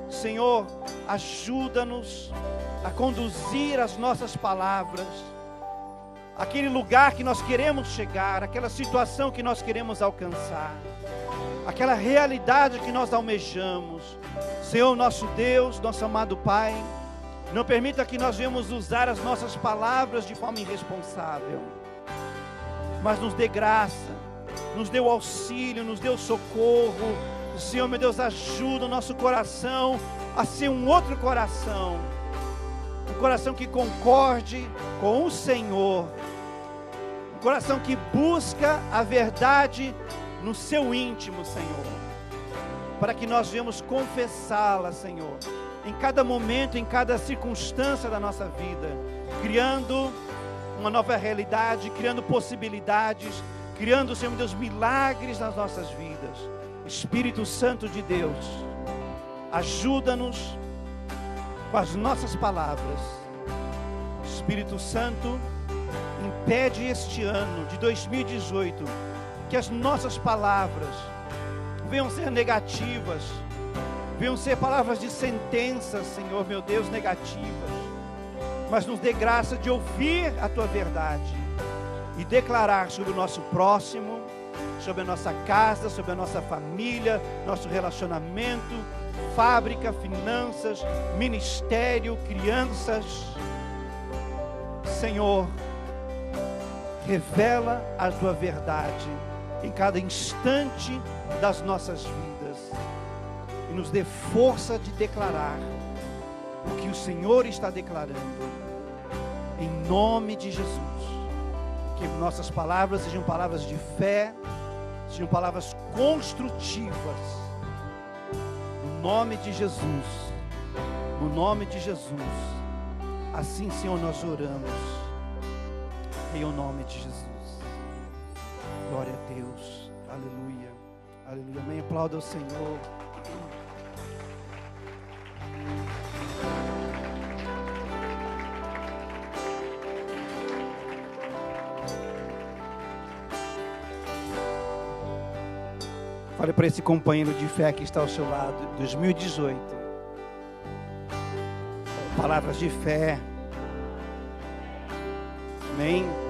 Senhor, ajuda-nos a conduzir as nossas palavras àquele lugar que nós queremos chegar, àquela situação que nós queremos alcançar, aquela realidade que nós almejamos. Senhor, nosso Deus, nosso amado Pai, Não permita que nós venhamos usar as nossas palavras de forma irresponsável. Mas nos dê graça, nos dê o auxílio, nos dê o socorro. Senhor, meu Deus, ajuda o nosso coração a ser um outro coração. Um coração que concorde com o Senhor. Um coração que busca a verdade no seu íntimo, Senhor. Para que nós venhamos confessá-la, Senhor, em cada momento, em cada circunstância da nossa vida, criando uma nova realidade, criando possibilidades, criando, Senhor meu Deus, milagres nas nossas vidas. Espírito Santo de Deus, ajuda-nos com as nossas palavras. Espírito Santo, impede este ano de 2018 que as nossas palavras venham ser negativas, venham ser palavras de sentença, Senhor meu Deus, negativas, mas nos dê graça de ouvir a Tua verdade e declarar sobre o nosso próximo, sobre a nossa casa, sobre a nossa família, nosso relacionamento, fábrica, finanças, ministério, crianças. Senhor, revela a Tua verdade em cada instante das nossas vidas e nos dê força de declarar o que o Senhor está declarando, em nome de Jesus. Que nossas palavras sejam palavras de fé, sejam palavras construtivas, no nome de Jesus, no nome de Jesus. Assim, Senhor, nós oramos, em o nome de Jesus. Glória a Deus, aleluia, aleluia, amém. Aplauda o Senhor. Fale para esse companheiro de fé que está ao seu lado. 2018. Palavras de fé. Amém.